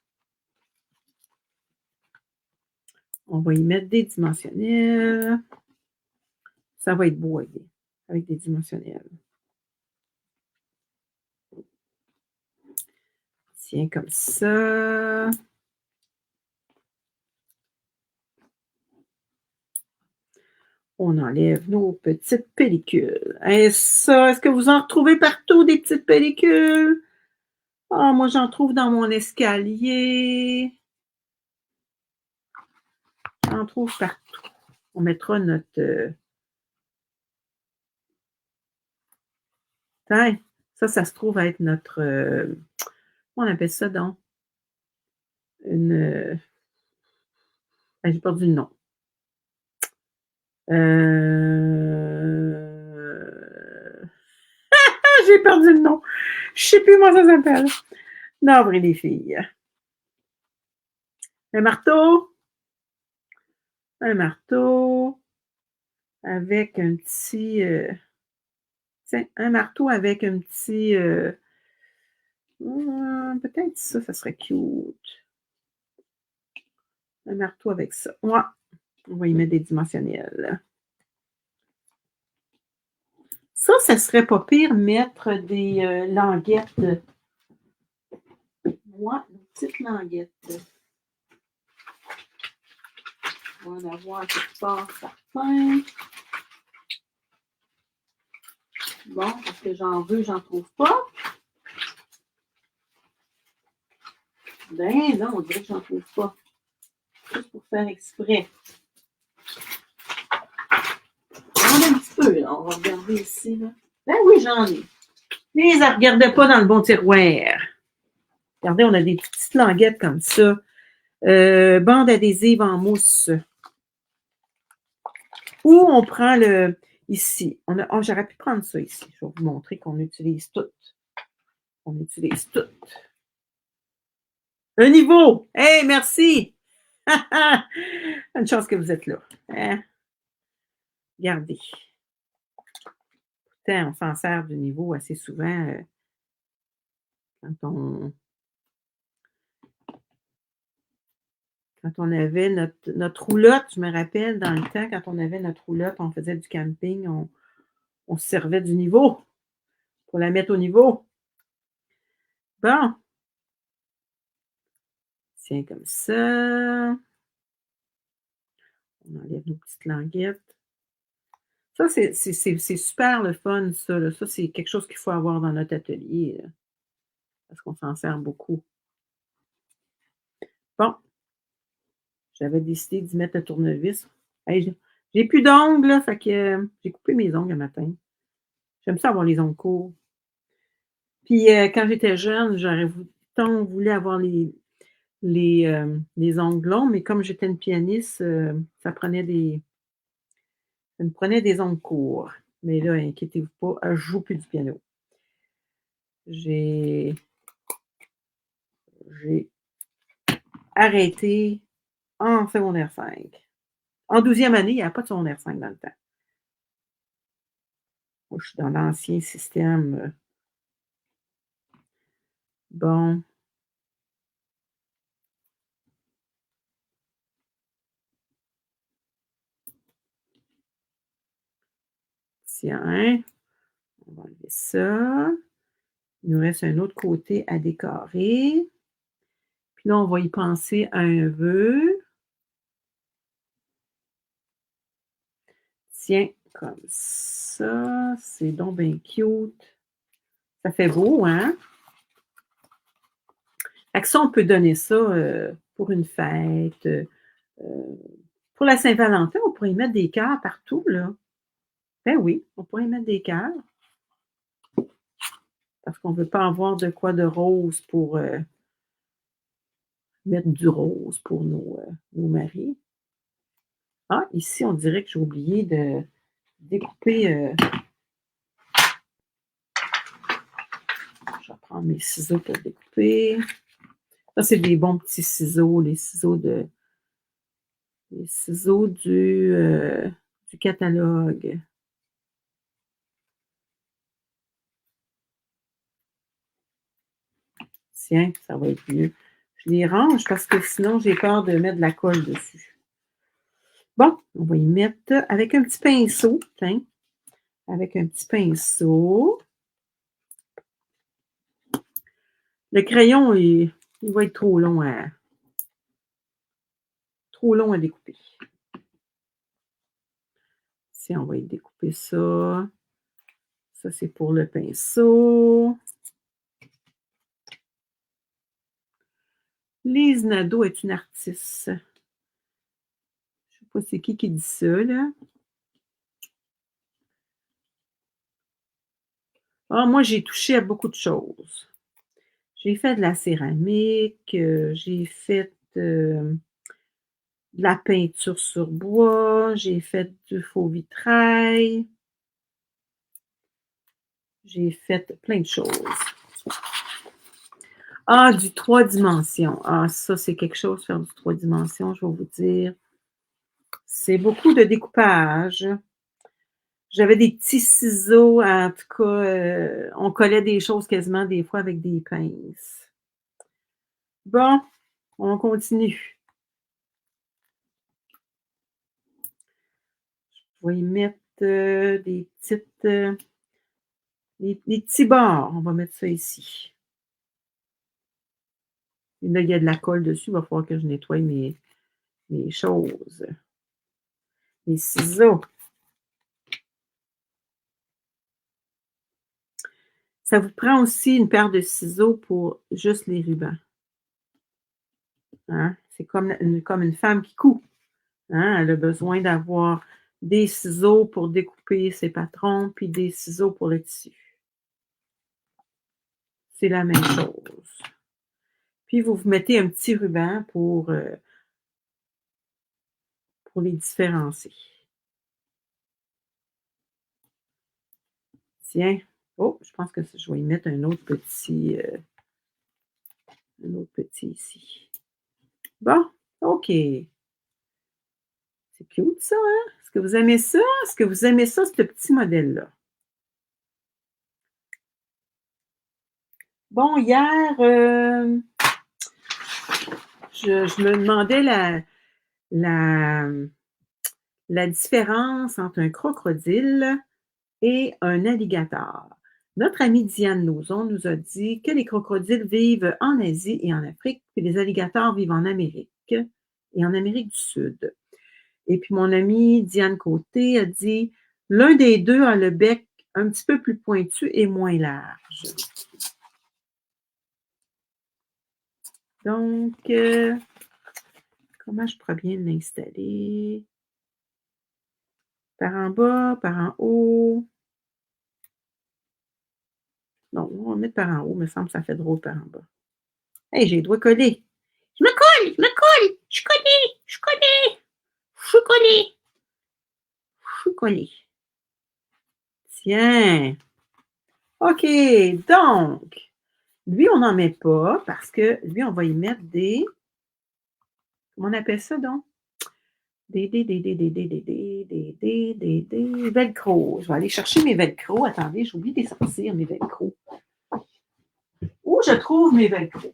On va y mettre des dimensionnels. Ça va être beau avec des dimensionnels. Tiens, comme ça. On enlève nos petites pellicules. Et ça, est-ce que vous en retrouvez partout des petites pellicules? Ah, moi, j'en trouve dans mon escalier. J'en trouve partout. On mettra notre... Ça se trouve être notre... comment on appelle ça donc? Une... j'ai perdu le nom. J'ai perdu le nom. Je sais plus comment ça s'appelle. Non, vrai, les filles. Un marteau. Un marteau. Avec un petit... tiens, un marteau avec un petit... peut-être ça serait cute. Un marteau avec ça. Ouais. On va y mettre des dimensionnels. Ça serait pas pire mettre des languettes. Ouais, une petite languette. On va en avoir quelque part certains. Bon, parce que j'en veux, j'en trouve pas. Ben non, on dirait que j'en trouve pas. Juste pour faire exprès. Attendez un petit peu, là. On va regarder ici, là. Ben oui, j'en ai. Mais ils ne regardaient pas dans le bon tiroir. Regardez, on a des petites languettes comme ça. Bande adhésive en mousse. Ou on prend le... Ici. J'aurais pu prendre ça ici. Je vais vous montrer qu'on utilise toutes. On utilise toutes. Un niveau! Hey, merci! Une chance que vous êtes là. Hein? Regardez. Pourtant, on s'en sert du niveau assez souvent quand on avait notre roulotte. Je me rappelle, dans le temps, quand on avait notre roulotte, on faisait du camping, on se servait du niveau pour la mettre au niveau. Bon. Tiens, comme ça. On enlève nos petites languettes. Ça, c'est super le fun, ça. Là. Ça, c'est quelque chose qu'il faut avoir dans notre atelier. Là, parce qu'on s'en sert beaucoup. Bon. J'avais décidé d'y mettre le tournevis. Hey, j'ai plus d'ongles, là, fait que j'ai coupé mes ongles le matin. J'aime ça avoir les ongles courts. Puis, quand j'étais jeune, j'aurais tant voulu avoir les ongles longs, mais comme j'étais une pianiste, ça me prenait des ongles courts. Mais là, inquiétez-vous pas, je joue plus du piano. J'ai j'ai arrêté en secondaire 5. En 12e année, il y avait pas de secondaire 5 dans le temps. Moi, je suis dans l'ancien système, bon, tiens, on va enlever ça. Il nous reste un autre côté à décorer. Puis là, on va y penser à un vœu. Tiens, comme ça, c'est donc bien cute. Ça fait beau, hein? Fait que ça, on peut donner ça, pour une fête, pour la Saint-Valentin, on pourrait y mettre des cœurs partout, là. Ben oui, on pourrait y mettre des cœurs parce qu'on veut pas avoir de quoi de rose pour, mettre du rose pour nos maris. Ah, ici, on dirait que j'ai oublié de découper, je vais prendre mes ciseaux pour découper. Ça, c'est des bons petits ciseaux, les ciseaux du catalogue. Tiens, ça va être mieux. Je les range parce que sinon, j'ai peur de mettre de la colle dessus. Bon, on va y mettre avec un petit pinceau, tiens, avec un petit pinceau. Le crayon, il va être trop long à découper. Si on va y découper ça. Ça, c'est pour le pinceau. Lise Nadeau est une artiste. Je sais pas c'est qui dit ça, là. Ah, moi, j'ai touché à beaucoup de choses. J'ai fait de la céramique, j'ai fait, de la peinture sur bois, j'ai fait du faux vitrail. J'ai fait plein de choses. Ah, du 3 dimensions. Ah, ça, c'est quelque chose, faire du 3 dimensions, je vais vous dire. C'est beaucoup de découpage. J'avais des petits ciseaux, en tout cas, on collait des choses quasiment des fois avec des pinces. Bon, on continue. Je vais y mettre, des petites, des petits bords. On va mettre ça ici. Et là, il y a de la colle dessus, il va falloir que je nettoie mes choses. Mes ciseaux. Ça vous prend aussi une paire de ciseaux pour juste les rubans. Hein? C'est comme une femme qui coud. Hein? Elle a besoin d'avoir des ciseaux pour découper ses patrons, puis des ciseaux pour le tissu. C'est la même chose. Puis vous mettez un petit ruban pour les différencier. Tiens. Oh, je pense que je vais y mettre un autre petit ici. Bon, OK. C'est cute ça, hein? Est-ce que vous aimez ça? Est-ce que vous aimez ça, ce petit modèle-là? Bon, hier, je me demandais la, la différence entre un crocodile et un alligator. Notre amie Diane Lauzon nous a dit que les crocodiles vivent en Asie et en Afrique, puis les alligators vivent en Amérique et en Amérique du Sud. Et puis mon amie Diane Côté a dit l'un des deux a le bec un petit peu plus pointu et moins large. Donc, comment je pourrais bien l'installer? Par en bas, par en haut. Non, on va mettre par en haut, me semble que ça fait drôle par en bas. Hey, j'ai les doigts collés. Je me colle, je me colle, je connais, je connais, je connais, je connais. Tiens. OK, donc, lui, on n'en met pas parce que lui, on va y mettre des, comment on appelle ça donc? Des velcro. Je vais aller chercher mes velcro. Attendez, j'ai oublié de les sortir, mes velcro. Où je trouve mes velcro?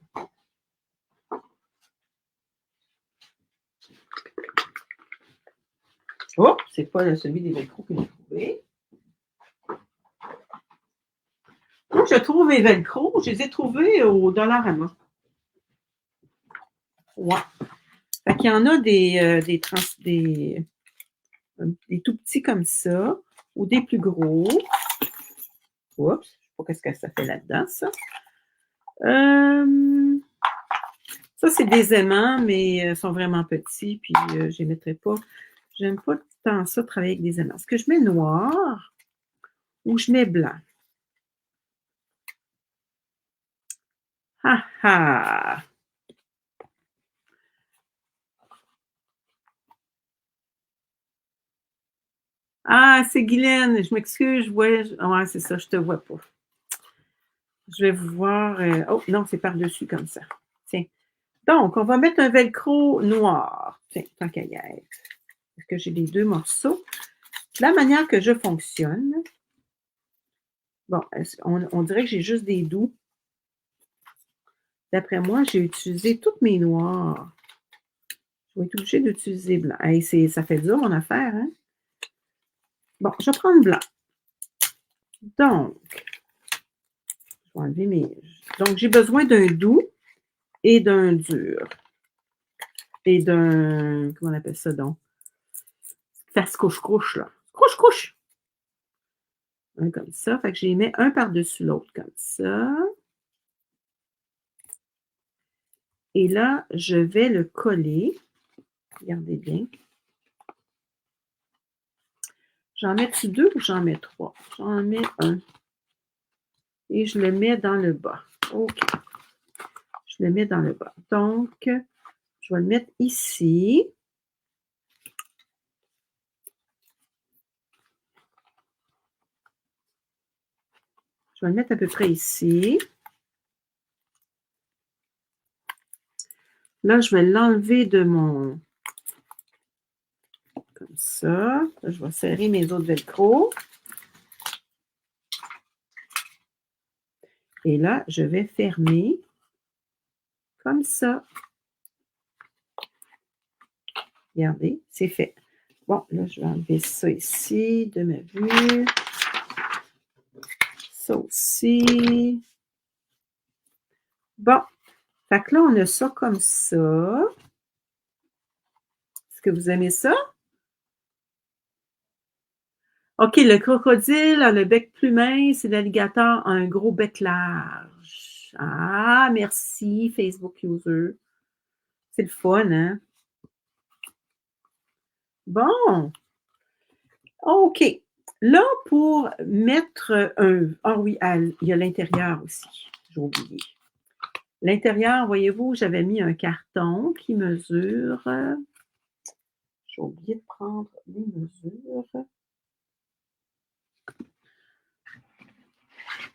Oh, c'est pas celui des velcro que j'ai trouvé. Où je trouve mes velcro? Je les ai trouvés au Dollarama. Ouais. Fait qu'il y en a des tout petits comme ça, ou des plus gros. Oups, je sais pas qu'est-ce que ça fait là-dedans, ça. Ça, c'est des aimants, mais ils sont vraiment petits, puis je les mettrai pas. J'aime pas tant ça, travailler avec des aimants. Est-ce que je mets noir ou je mets blanc? Ah ah! Ah, c'est Guylaine, je m'excuse, je vois. Ouais, c'est ça, je te vois pas. Je vais vous voir. Oh, non, c'est par-dessus comme ça. Tiens. Donc, on va mettre un velcro noir. Tiens, tant qu'à y être. Parce que j'ai les deux morceaux. La manière que je fonctionne, bon, on dirait que j'ai juste des doux. D'après moi, j'ai utilisé toutes mes noirs. Je vais être obligée d'utiliser blanc. Hey, ça fait dur, mon affaire, hein? Bon, je vais prendre blanc. Donc, je vais enlever mes... Donc, j'ai besoin d'un doux et d'un dur. Et d'un... Comment on appelle ça, donc? Ça se couche-couche, là. Couche-couche! Un comme ça. Fait que j'y mets un par-dessus l'autre, comme ça. Et là, je vais le coller. Regardez bien. J'en mets-tu deux ou j'en mets trois? J'en mets un. Et je le mets dans le bas. OK. Je le mets dans le bas. Donc, je vais le mettre ici. Je vais le mettre à peu près ici. Là, je vais l'enlever de mon... Comme ça. Là, je vais serrer mes autres velcro. Et là, je vais fermer comme ça. Regardez, c'est fait. Bon, là, je vais enlever ça ici de ma vue. Ça aussi. Bon. Fait que là, on a ça comme ça. Est-ce que vous aimez ça? OK, le crocodile a le bec plus mince et l'alligator a un gros bec large. Ah, merci, Facebook User. C'est le fun, hein? Bon. OK. Là, pour mettre un... Ah oui, il y a l'intérieur aussi. J'ai oublié. L'intérieur, voyez-vous, j'avais mis un carton qui mesure... J'ai oublié de prendre les mesures.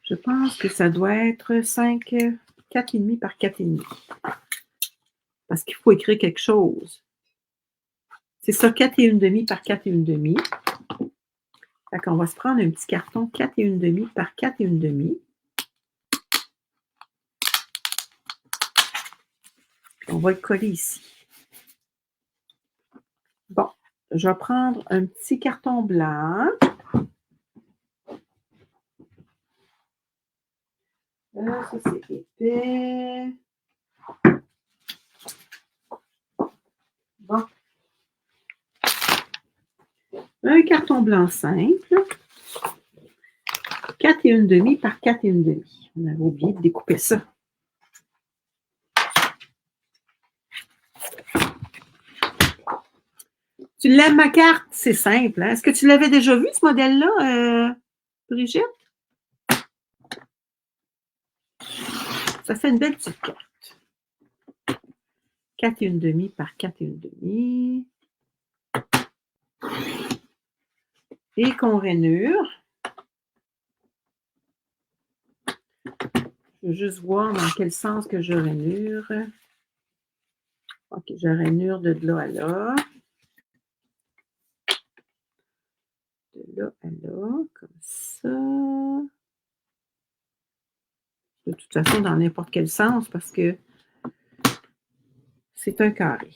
Je pense que ça doit être 4,5 par 4,5. Parce qu'il faut écrire quelque chose. C'est ça, 4,1 par 4,1. Fait qu'on va se prendre un petit carton 4,1 par 4,1. On va le coller ici. Bon, je vais prendre un petit carton blanc. Là, ça, c'est épais. Bon. Un carton blanc simple. 4,1 par 4,1. On avait oublié de découper ça. Tu l'aimes, ma carte? C'est simple. Hein? Est-ce que tu l'avais déjà vu, ce modèle-là, Brigitte? Ça fait une belle petite carte. 4 et une demi par 4 et une demi. Et qu'on rainure. Je veux juste voir dans quel sens que je rainure. OK, je rainure de là à là. De là à là, comme ça. De toute façon, dans n'importe quel sens, parce que c'est un carré.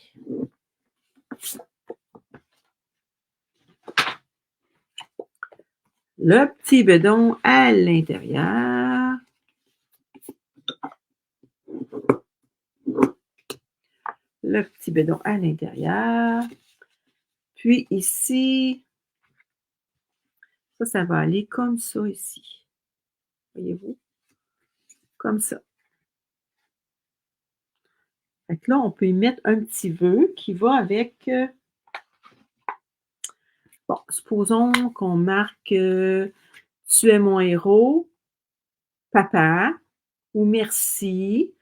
Le petit bedon à l'intérieur. Le petit bedon à l'intérieur. Puis ici, ça va aller comme ça ici. Voyez-vous? Comme ça. Fait que là, on peut y mettre un petit vœu qui va avec... bon, supposons qu'on marque tu es mon héros, papa, ou merci,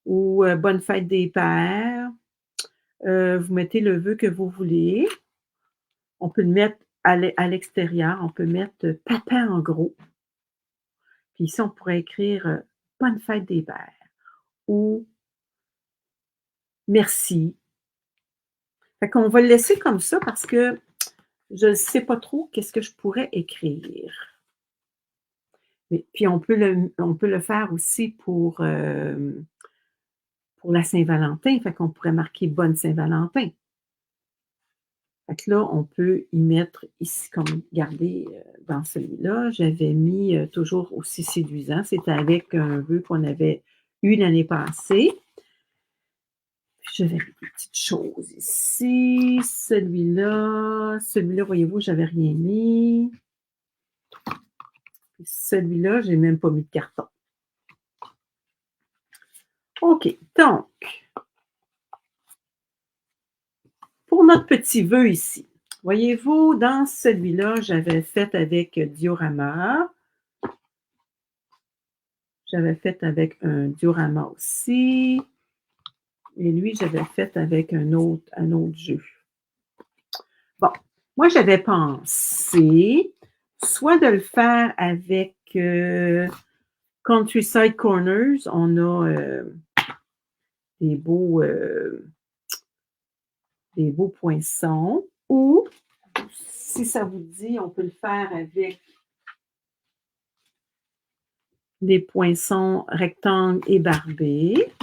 ou bonne fête des pères. Vous mettez le vœu que vous voulez. On peut le mettre à l'extérieur. On peut mettre papa en gros. Puis ici, on pourrait écrire bonne fête des pères ou merci. Fait qu'on va le laisser comme ça parce que je ne sais pas trop qu'est-ce que je pourrais écrire. Mais, puis on peut le faire aussi pour la Saint-Valentin. Fait qu'on pourrait marquer bonne Saint-Valentin. Fait que là, on peut y mettre ici, comme regardez, dans celui-là, j'avais mis toujours aussi séduisant. C'était avec un vœu qu'on avait eu l'année passée. J'avais des petites choses ici. Celui-là, voyez-vous, j'avais rien mis. Celui-là, j'ai même pas mis de carton. OK, donc, pour notre petit vœu ici, voyez-vous, dans celui-là, j'avais fait avec diorama. J'avais fait avec un diorama aussi. Et lui, j'avais fait avec un autre jeu. Bon, moi, j'avais pensé soit de le faire avec Countryside Corners. On a des beaux poinçons. Ou, si ça vous dit, on peut le faire avec des poinçons rectangles et barbés.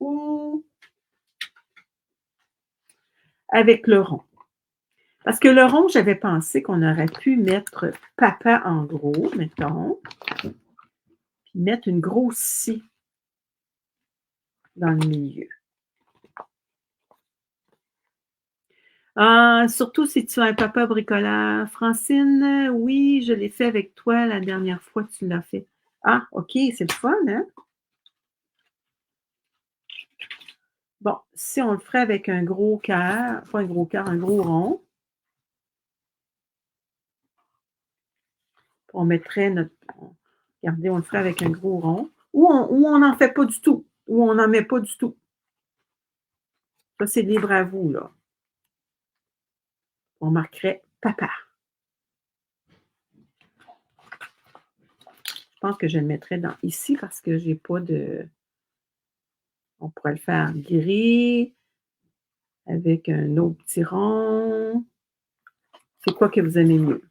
Ou avec le rond. Parce que le rond, j'avais pensé qu'on aurait pu mettre papa en gros, mettons, puis mettre une grosse scie dans le milieu. Ah, surtout si tu as un papa bricoleur. Francine, oui, je l'ai fait avec toi la dernière fois que tu l'as fait. Ah, OK, c'est le fun, hein? Bon, si on le ferait avec un gros cœur, pas un gros cœur, un gros rond, on mettrait notre... Regardez, on le ferait avec un gros rond, ou on n'en fait pas du tout, ou on n'en met pas du tout. Ça, c'est libre à vous, là. On marquerait papa. Je pense que je le mettrais ici parce que j'ai pas de... On pourrait le faire gris avec un autre petit rond. C'est quoi que vous aimez mieux?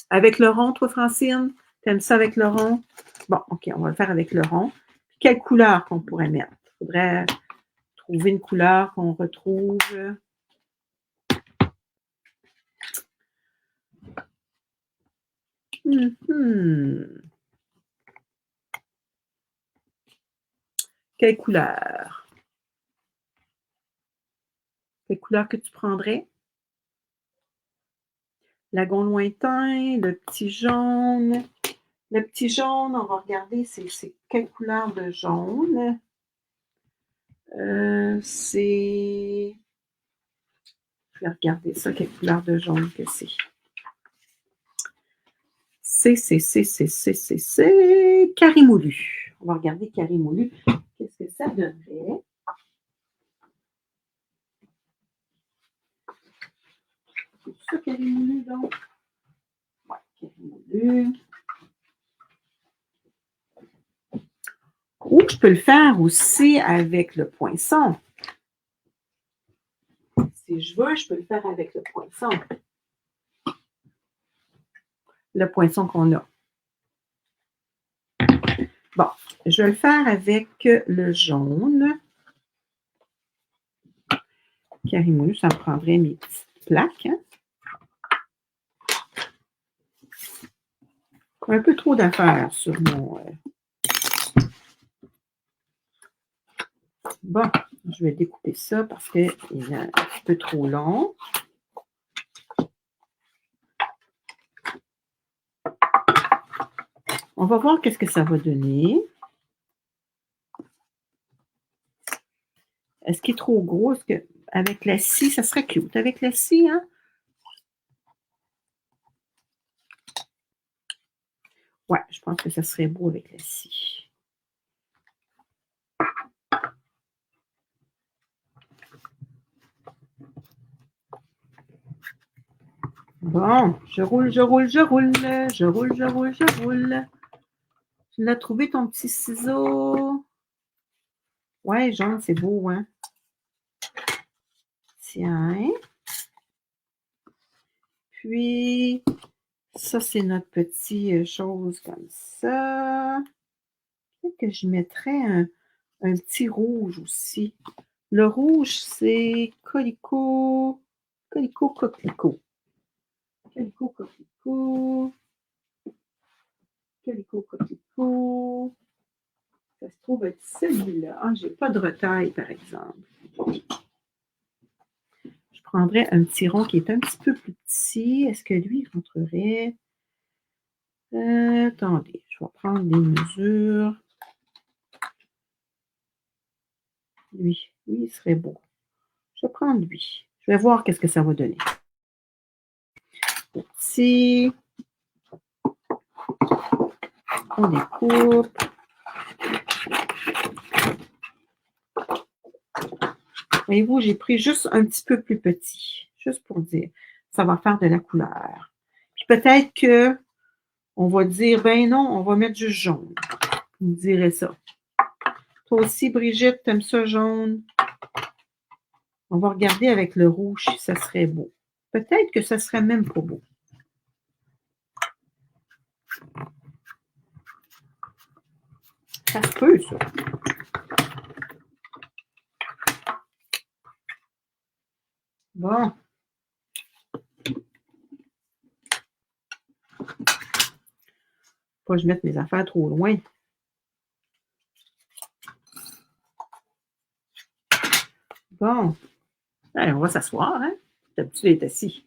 Avec le rond, toi, Francine? T'aimes ça avec le rond? Bon, OK, on va le faire avec le rond. Quelle couleur qu'on pourrait mettre? Il faudrait trouver une couleur qu'on retrouve. Quelle couleur? Quelle couleur que tu prendrais? Lagon lointain, le petit jaune. Le petit jaune, on va regarder, c'est quelle couleur de jaune? C'est... Je vais regarder ça, quelle couleur de jaune que c'est. C'est Carimoulu. On va regarder Carimoulu. Qu'est-ce que ça donnerait? C'est ça, Carimoulu, donc? Ouais, Carimoulu. Ou je peux le faire aussi avec le poinçon. Si je veux, je peux le faire avec le poinçon. Le poinçon qu'on a. Bon, je vais le faire avec le jaune. Carimoulu, ça me prendrait mes petites plaques. Hein? Un peu trop d'affaires sur mon... Bon, je vais découper ça parce qu'il est un petit peu trop long. On va voir qu'est-ce que ça va donner. Est-ce qu'il est trop gros? Est-ce que avec la scie, ça serait cute avec la scie, hein? Ouais, je pense que ça serait beau avec la scie. Bon, je roule. Tu l'as trouvé ton petit ciseau? Ouais, jaune, c'est beau, hein? Tiens. Puis, ça, c'est notre petit chose comme ça. Peut-être que je mettrais un petit rouge aussi. Le rouge, c'est coquelicot. Coquelicot. Ça se trouve être celui-là. Ah, j'ai pas de retaille, par exemple. Je prendrais un petit rond qui est un petit peu plus petit. Est-ce que lui, il rentrerait? Attendez, je vais prendre des mesures. Lui, il serait beau. Je vais prendre lui. Je vais voir qu'est-ce que ça va donner. Petit. On découpe. Voyez-vous, j'ai pris juste un petit peu plus petit. Juste pour dire. Ça va faire de la couleur. Puis peut-être que on va dire, ben non, on va mettre juste jaune. Vous me direz ça. Toi aussi, Brigitte, t'aimes ça jaune? On va regarder avec le rouge si ça serait beau. Peut-être que ça serait même pas beau. Ça se peut, ça. Bon. Faut que je mette mes affaires trop loin. Bon. Allez, on va s'asseoir, hein? D'habitude, elle est assis.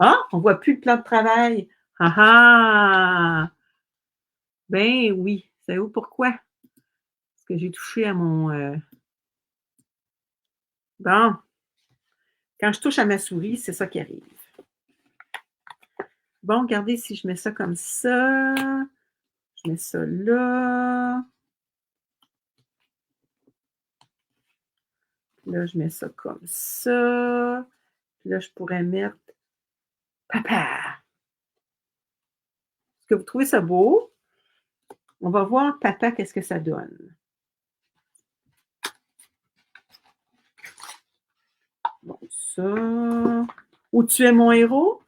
Ah, on voit plus le plan de travail. Ah ah! Ben oui. Savez-vous pourquoi? Parce que j'ai touché à mon... Bon. Quand je touche à ma souris, c'est ça qui arrive. Bon, regardez si je mets ça comme ça. Je mets ça là. Là, je mets ça comme ça. Puis là, je pourrais mettre papa. Est-ce que vous trouvez ça beau? On va voir papa, qu'est-ce que ça donne. Bon, ça. Ou tu es mon héros?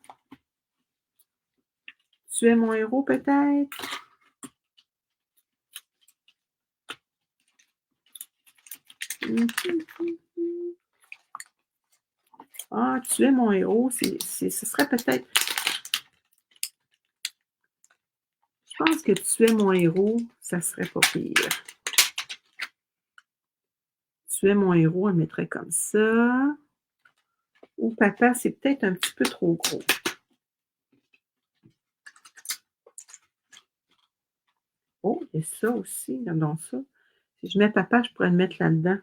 Tu es mon héros, peut-être? Ah, tu es mon héros. Ce serait peut-être... Je pense que tu es mon héros, ça serait pas pire. Tu es mon héros, elle mettrait comme ça. Ou papa, c'est peut-être un petit peu trop gros. Oh, il y a ça aussi, dans ça. Si je mets papa, je pourrais le mettre là-dedans.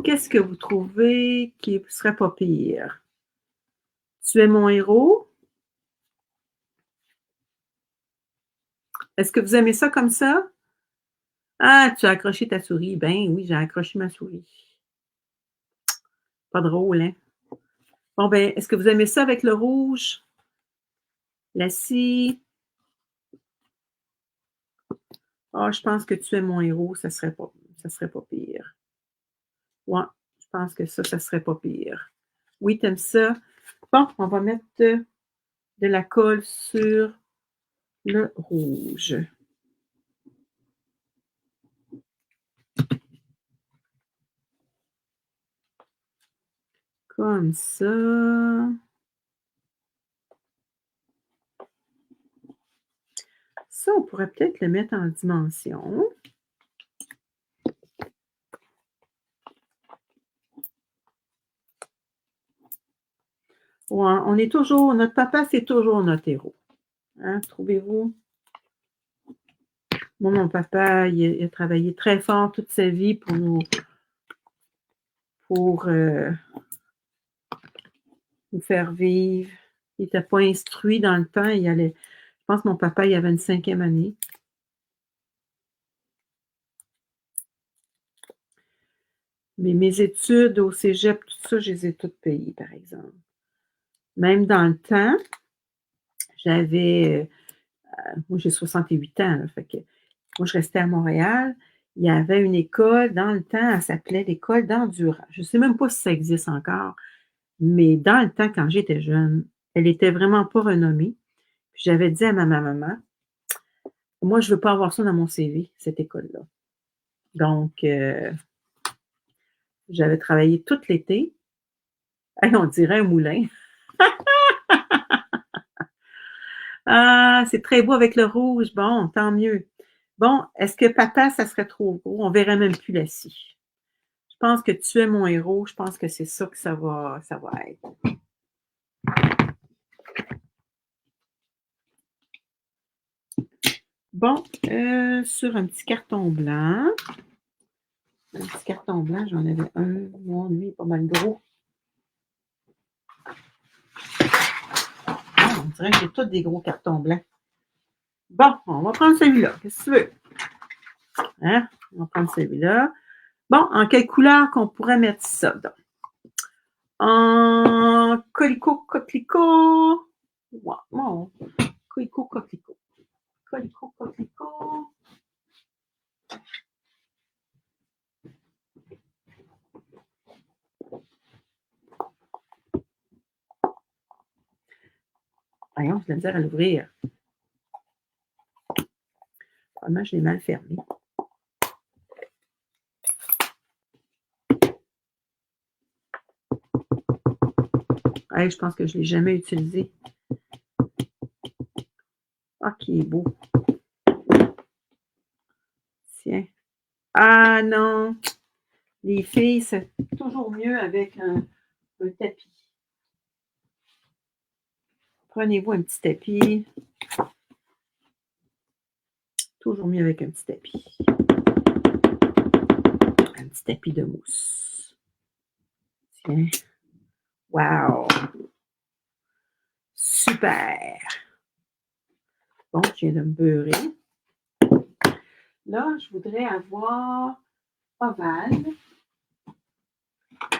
Qu'est-ce que vous trouvez qui serait pas pire? Tu es mon héros? Est-ce que vous aimez ça comme ça? Ah, tu as accroché ta souris. Ben oui, j'ai accroché ma souris. Pas drôle, hein? Bon, ben, est-ce que vous aimez ça avec le rouge? La scie? Ah, je pense que tu es mon héros, ça serait pas pire. Ouais, je pense que ça serait pas pire. Oui, t'aimes ça? Bon, on va mettre de la colle sur le rouge. Comme ça. Ça, on pourrait peut-être le mettre en dimension. Ouais, on est toujours, notre papa, c'est toujours notre héros. Hein, trouvez-vous? Moi, mon papa, il a travaillé très fort toute sa vie pour nous faire vivre. Il n'était pas instruit dans le temps. Je pense que mon papa, il avait une 5e année. Mais mes études au cégep, tout ça, je les ai toutes payées, par exemple. Même dans le temps, moi j'ai 68 ans, là, fait que moi je restais à Montréal. Il y avait une école dans le temps, elle s'appelait l'école d'endurance. Je ne sais même pas si ça existe encore, mais dans le temps, quand j'étais jeune, elle était vraiment pas renommée. Puis j'avais dit à ma maman, moi je veux pas avoir ça dans mon CV, cette école-là. Donc, j'avais travaillé tout l'été. Hey, on dirait un moulin. Ah, c'est très beau avec le rouge. Bon, tant mieux. Bon, est-ce que papa, ça serait trop gros? On verrait même plus la scie. Je pense que tu es mon héros. Je pense que c'est ça que ça va être. Bon, sur un petit carton blanc. Un petit carton blanc, j'en avais un. Moi, lui, pas mal gros. Ah, on dirait que j'ai tous des gros cartons blancs. Bon, on va prendre celui-là. Qu'est-ce que tu veux? Hein? On va prendre celui-là. Bon, en quelle couleur qu'on pourrait mettre ça? Donc, en colicot, coquelicot. Ouais, bon. Colicot, coquelicot. Colicot, coquelicot. Voyons, j'ai de la misère à l'ouvrir. Probablement, je l'ai mal fermé. Hey, je pense que je ne l'ai jamais utilisé. Ah, qui est beau. Tiens. Ah non! Les filles, c'est toujours mieux avec un tapis. Prenez-vous un petit tapis. Toujours mieux avec un petit tapis. Un petit tapis de mousse. Tiens. Wow! Super! Bon, je viens de me beurrer. Là, je voudrais avoir ovale.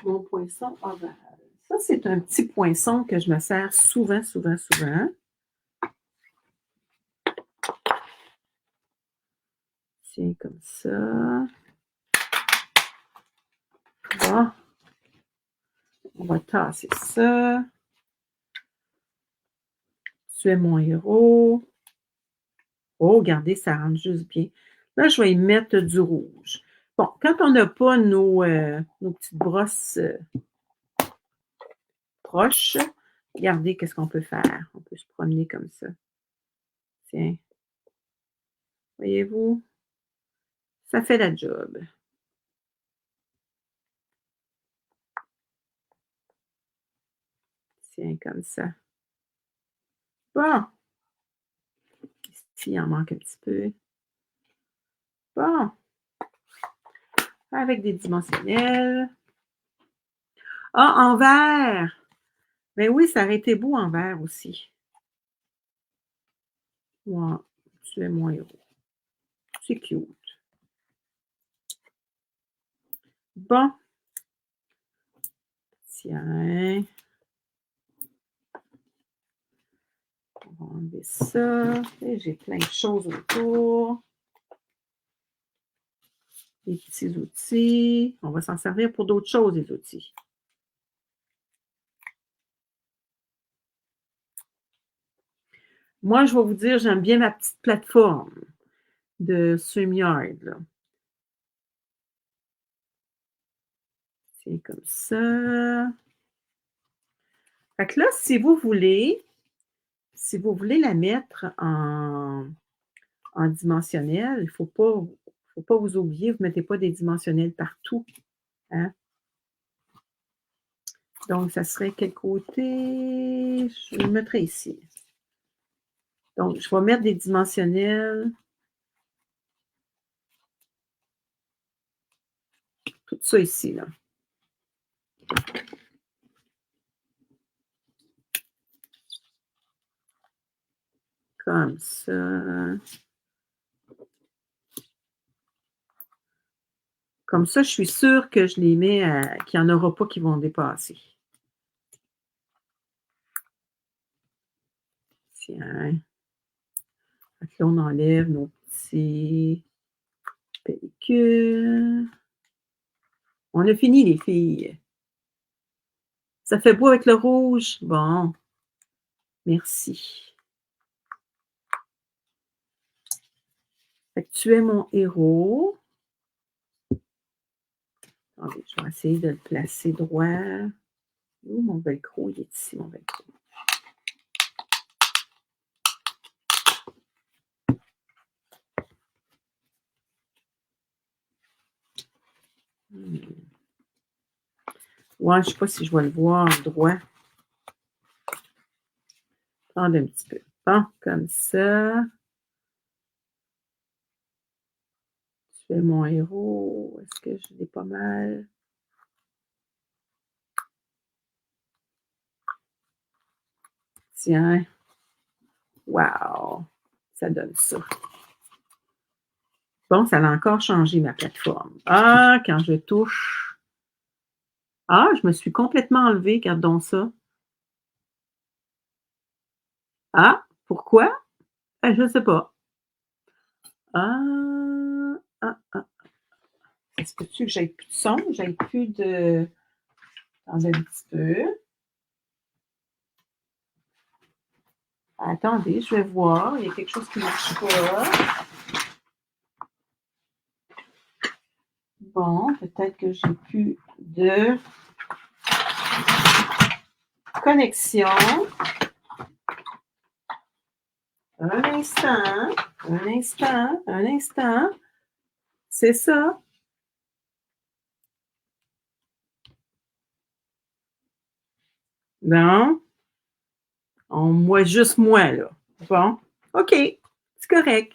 Mon poinçon ovale. Ça, c'est un petit poinçon que je me sers souvent, souvent, souvent. Tiens, comme ça. Bon. On va tasser ça. Tu es mon héros. Oh, regardez, ça rentre juste bien. Là, je vais y mettre du rouge. Bon, quand on n'a pas nos petites brosses proches, regardez qu'est-ce qu'on peut faire. On peut se promener comme ça. Tiens. Voyez-vous? Ça fait la job. Tiens, comme ça. Bon. Ici, il en manque un petit peu. Bon. Avec des dimensionnels. Ah, en vert! Mais oui, ça aurait été beau en vert aussi. Ouais, tu es mon héros. C'est cute. Bon, tiens, on va enlever ça. Et j'ai plein de choses autour. Des petits outils. On va s'en servir pour d'autres choses, les outils. Moi, je vais vous dire, j'aime bien ma petite plateforme de StreamYard, là. C'est comme ça. Fait que là, si vous voulez la mettre en dimensionnel, il faut pas vous oublier, vous ne mettez pas des dimensionnels partout, hein. Donc, ça serait quel côté? Je le mettrais ici. Donc, je vais mettre des dimensionnels. Tout ça ici, là. Comme ça. Comme ça, je suis sûre que je les mets qu'il n'y en aura pas qui vont dépasser. Tiens. Fait que là, on enlève nos petits pellicules. On a fini, les filles. Ça fait beau avec le rouge? Bon. Merci. Fait que tu es mon héros. Attendez, je vais essayer de le placer droit. Où mon velcro? Il est ici, mon velcro. Ouais, je ne sais pas si je vais le voir droit. Prendre un petit peu. Bon, comme ça. Tu es mon héros. Est-ce que je l'ai pas mal? Tiens. Wow! Ça donne ça. Bon, ça a encore changé ma plateforme. Ah, quand je touche. Ah, je me suis complètement enlevée, regarde donc ça. Ah, pourquoi? Je ne sais pas. Ah, ah, ah. Est-ce que tu que j'aille plus de son? J'aille plus de. Attendez un petit peu. Attendez, je vais voir. Il y a quelque chose qui ne marche pas. Bon, peut-être que j'ai plus de connexion. Un instant, un instant, un instant. C'est ça. Non. Juste moi, là. Bon. OK. C'est correct.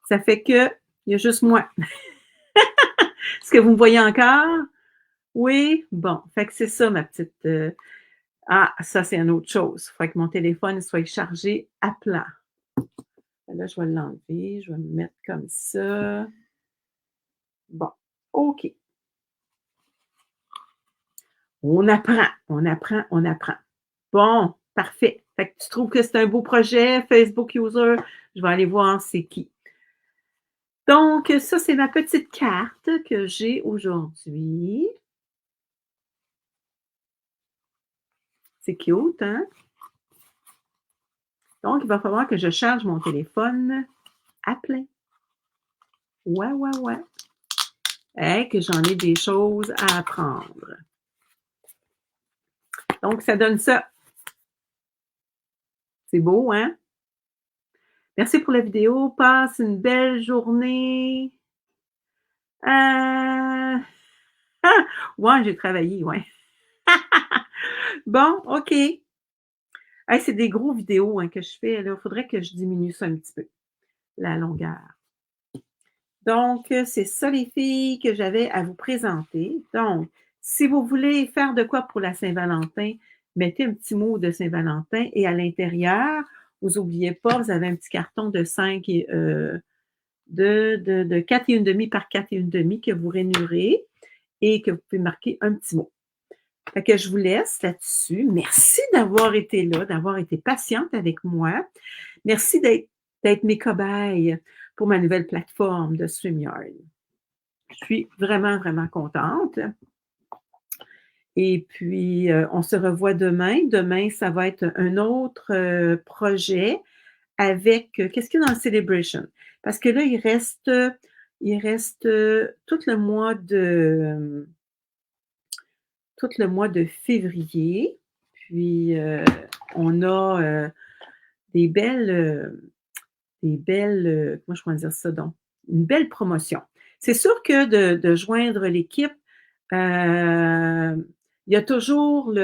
Ça fait que il y a juste moi. Est-ce que vous me voyez encore? Oui? Bon. Fait que c'est ça, ma petite. Ah, ça, c'est une autre chose. Il faut que mon téléphone soit chargé à plat. Là, je vais l'enlever. Je vais me mettre comme ça. Bon. OK. On apprend, on apprend, on apprend. Bon, parfait. Fait que tu trouves que c'est un beau projet, Facebook User. Je vais aller voir c'est qui. Donc, ça, c'est ma petite carte que j'ai aujourd'hui. C'est cute, hein? Donc, il va falloir que je charge mon téléphone à plein. Ouais, ouais, ouais. Et que j'en ai des choses à apprendre. Donc, ça donne ça. C'est beau, hein? Merci pour la vidéo. Passe une belle journée. Ah, ouais, j'ai travaillé, ouais. Bon, OK. Hey, c'est des gros vidéos hein, que je fais. Il faudrait que je diminue ça un petit peu, la longueur. Donc, c'est ça les filles que j'avais à vous présenter. Donc, Si vous voulez faire de quoi pour la Saint-Valentin, mettez un petit mot de Saint-Valentin et à l'intérieur, vous n'oubliez pas, vous avez un petit carton de 5 et de 4 et une demi par 4 et une demi que vous rainurez et que vous pouvez marquer un petit mot. Fait que je vous laisse là-dessus. Merci d'avoir été là, d'avoir été patiente avec moi. Merci d'être mes cobayes pour ma nouvelle plateforme de StreamYard. Je suis vraiment, vraiment contente. Et puis, on se revoit demain. Demain, ça va être un autre projet avec qu'est-ce qu'il y a dans le Celebration? Parce que là, il reste tout le mois de février. Puis, on a des belles, comment je pourrais dire ça donc? Une belle promotion. C'est sûr que de joindre l'équipe, il y a toujours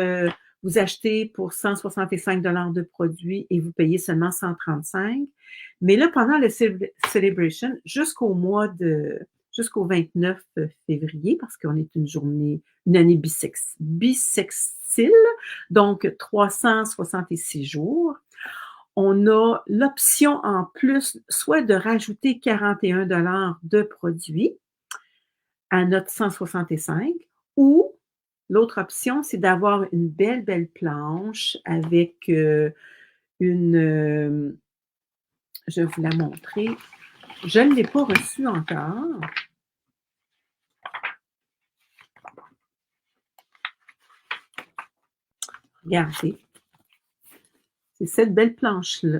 vous achetez pour 165 de produits et vous payez seulement 135. Mais là, pendant le Celebration, jusqu'au 29 février, parce qu'on est une année bissextile, donc 366 jours, on a l'option en plus soit de rajouter 41 de produits à notre 165 ou l'autre option, c'est d'avoir une belle, belle planche avec je vais vous la montrer. Je ne l'ai pas reçue encore. Regardez. C'est cette belle planche-là,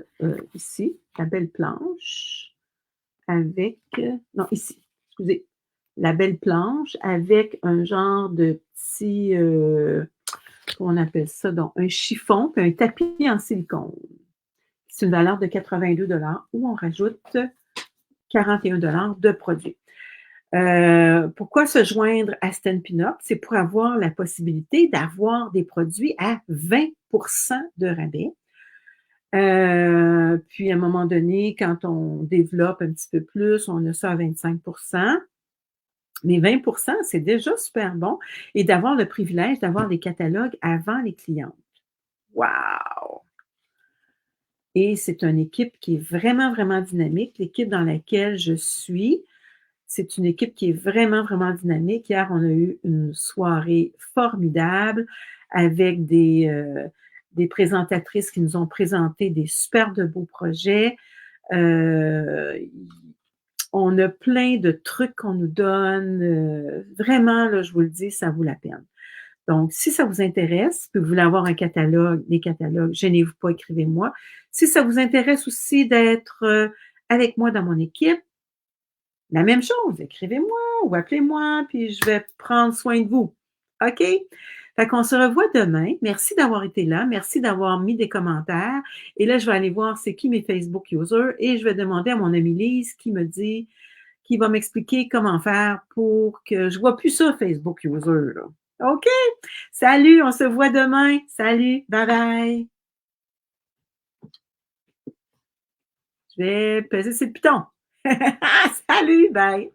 ici, la belle planche avec, non, ici, excusez, la belle planche avec un genre de petit, comment on appelle ça, donc un chiffon, puis un tapis en silicone. C'est une valeur de 82 où on rajoute 41 de produits. Pourquoi se joindre à Stampin' Up? C'est pour avoir la possibilité d'avoir des produits à 20 de rabais. Puis, à un moment donné, quand on développe un petit peu plus, on a ça à 25 mais 20 c'est déjà super bon. Et d'avoir le privilège d'avoir des catalogues avant les clientes. Wow! Et c'est une équipe qui est vraiment, vraiment dynamique. L'équipe dans laquelle je suis, c'est une équipe qui est vraiment, vraiment dynamique. Hier, on a eu une soirée formidable avec des présentatrices qui nous ont présenté des super de beaux projets. On a plein de trucs qu'on nous donne. Vraiment, là, je vous le dis, ça vaut la peine. Donc, si ça vous intéresse, puis vous voulez avoir des catalogues, gênez-vous pas, écrivez-moi. Si ça vous intéresse aussi d'être avec moi dans mon équipe, la même chose, écrivez-moi ou appelez-moi, puis je vais prendre soin de vous. OK? Fait qu'on se revoit demain. Merci d'avoir été là. Merci d'avoir mis des commentaires. Et là, je vais aller voir c'est qui mes Facebook users et je vais demander à mon amie Lise qui va m'expliquer comment faire pour que je vois plus ça, Facebook user, là. OK? Salut, on se voit demain. Salut, bye bye. Je vais peser sur le piton. Salut, bye.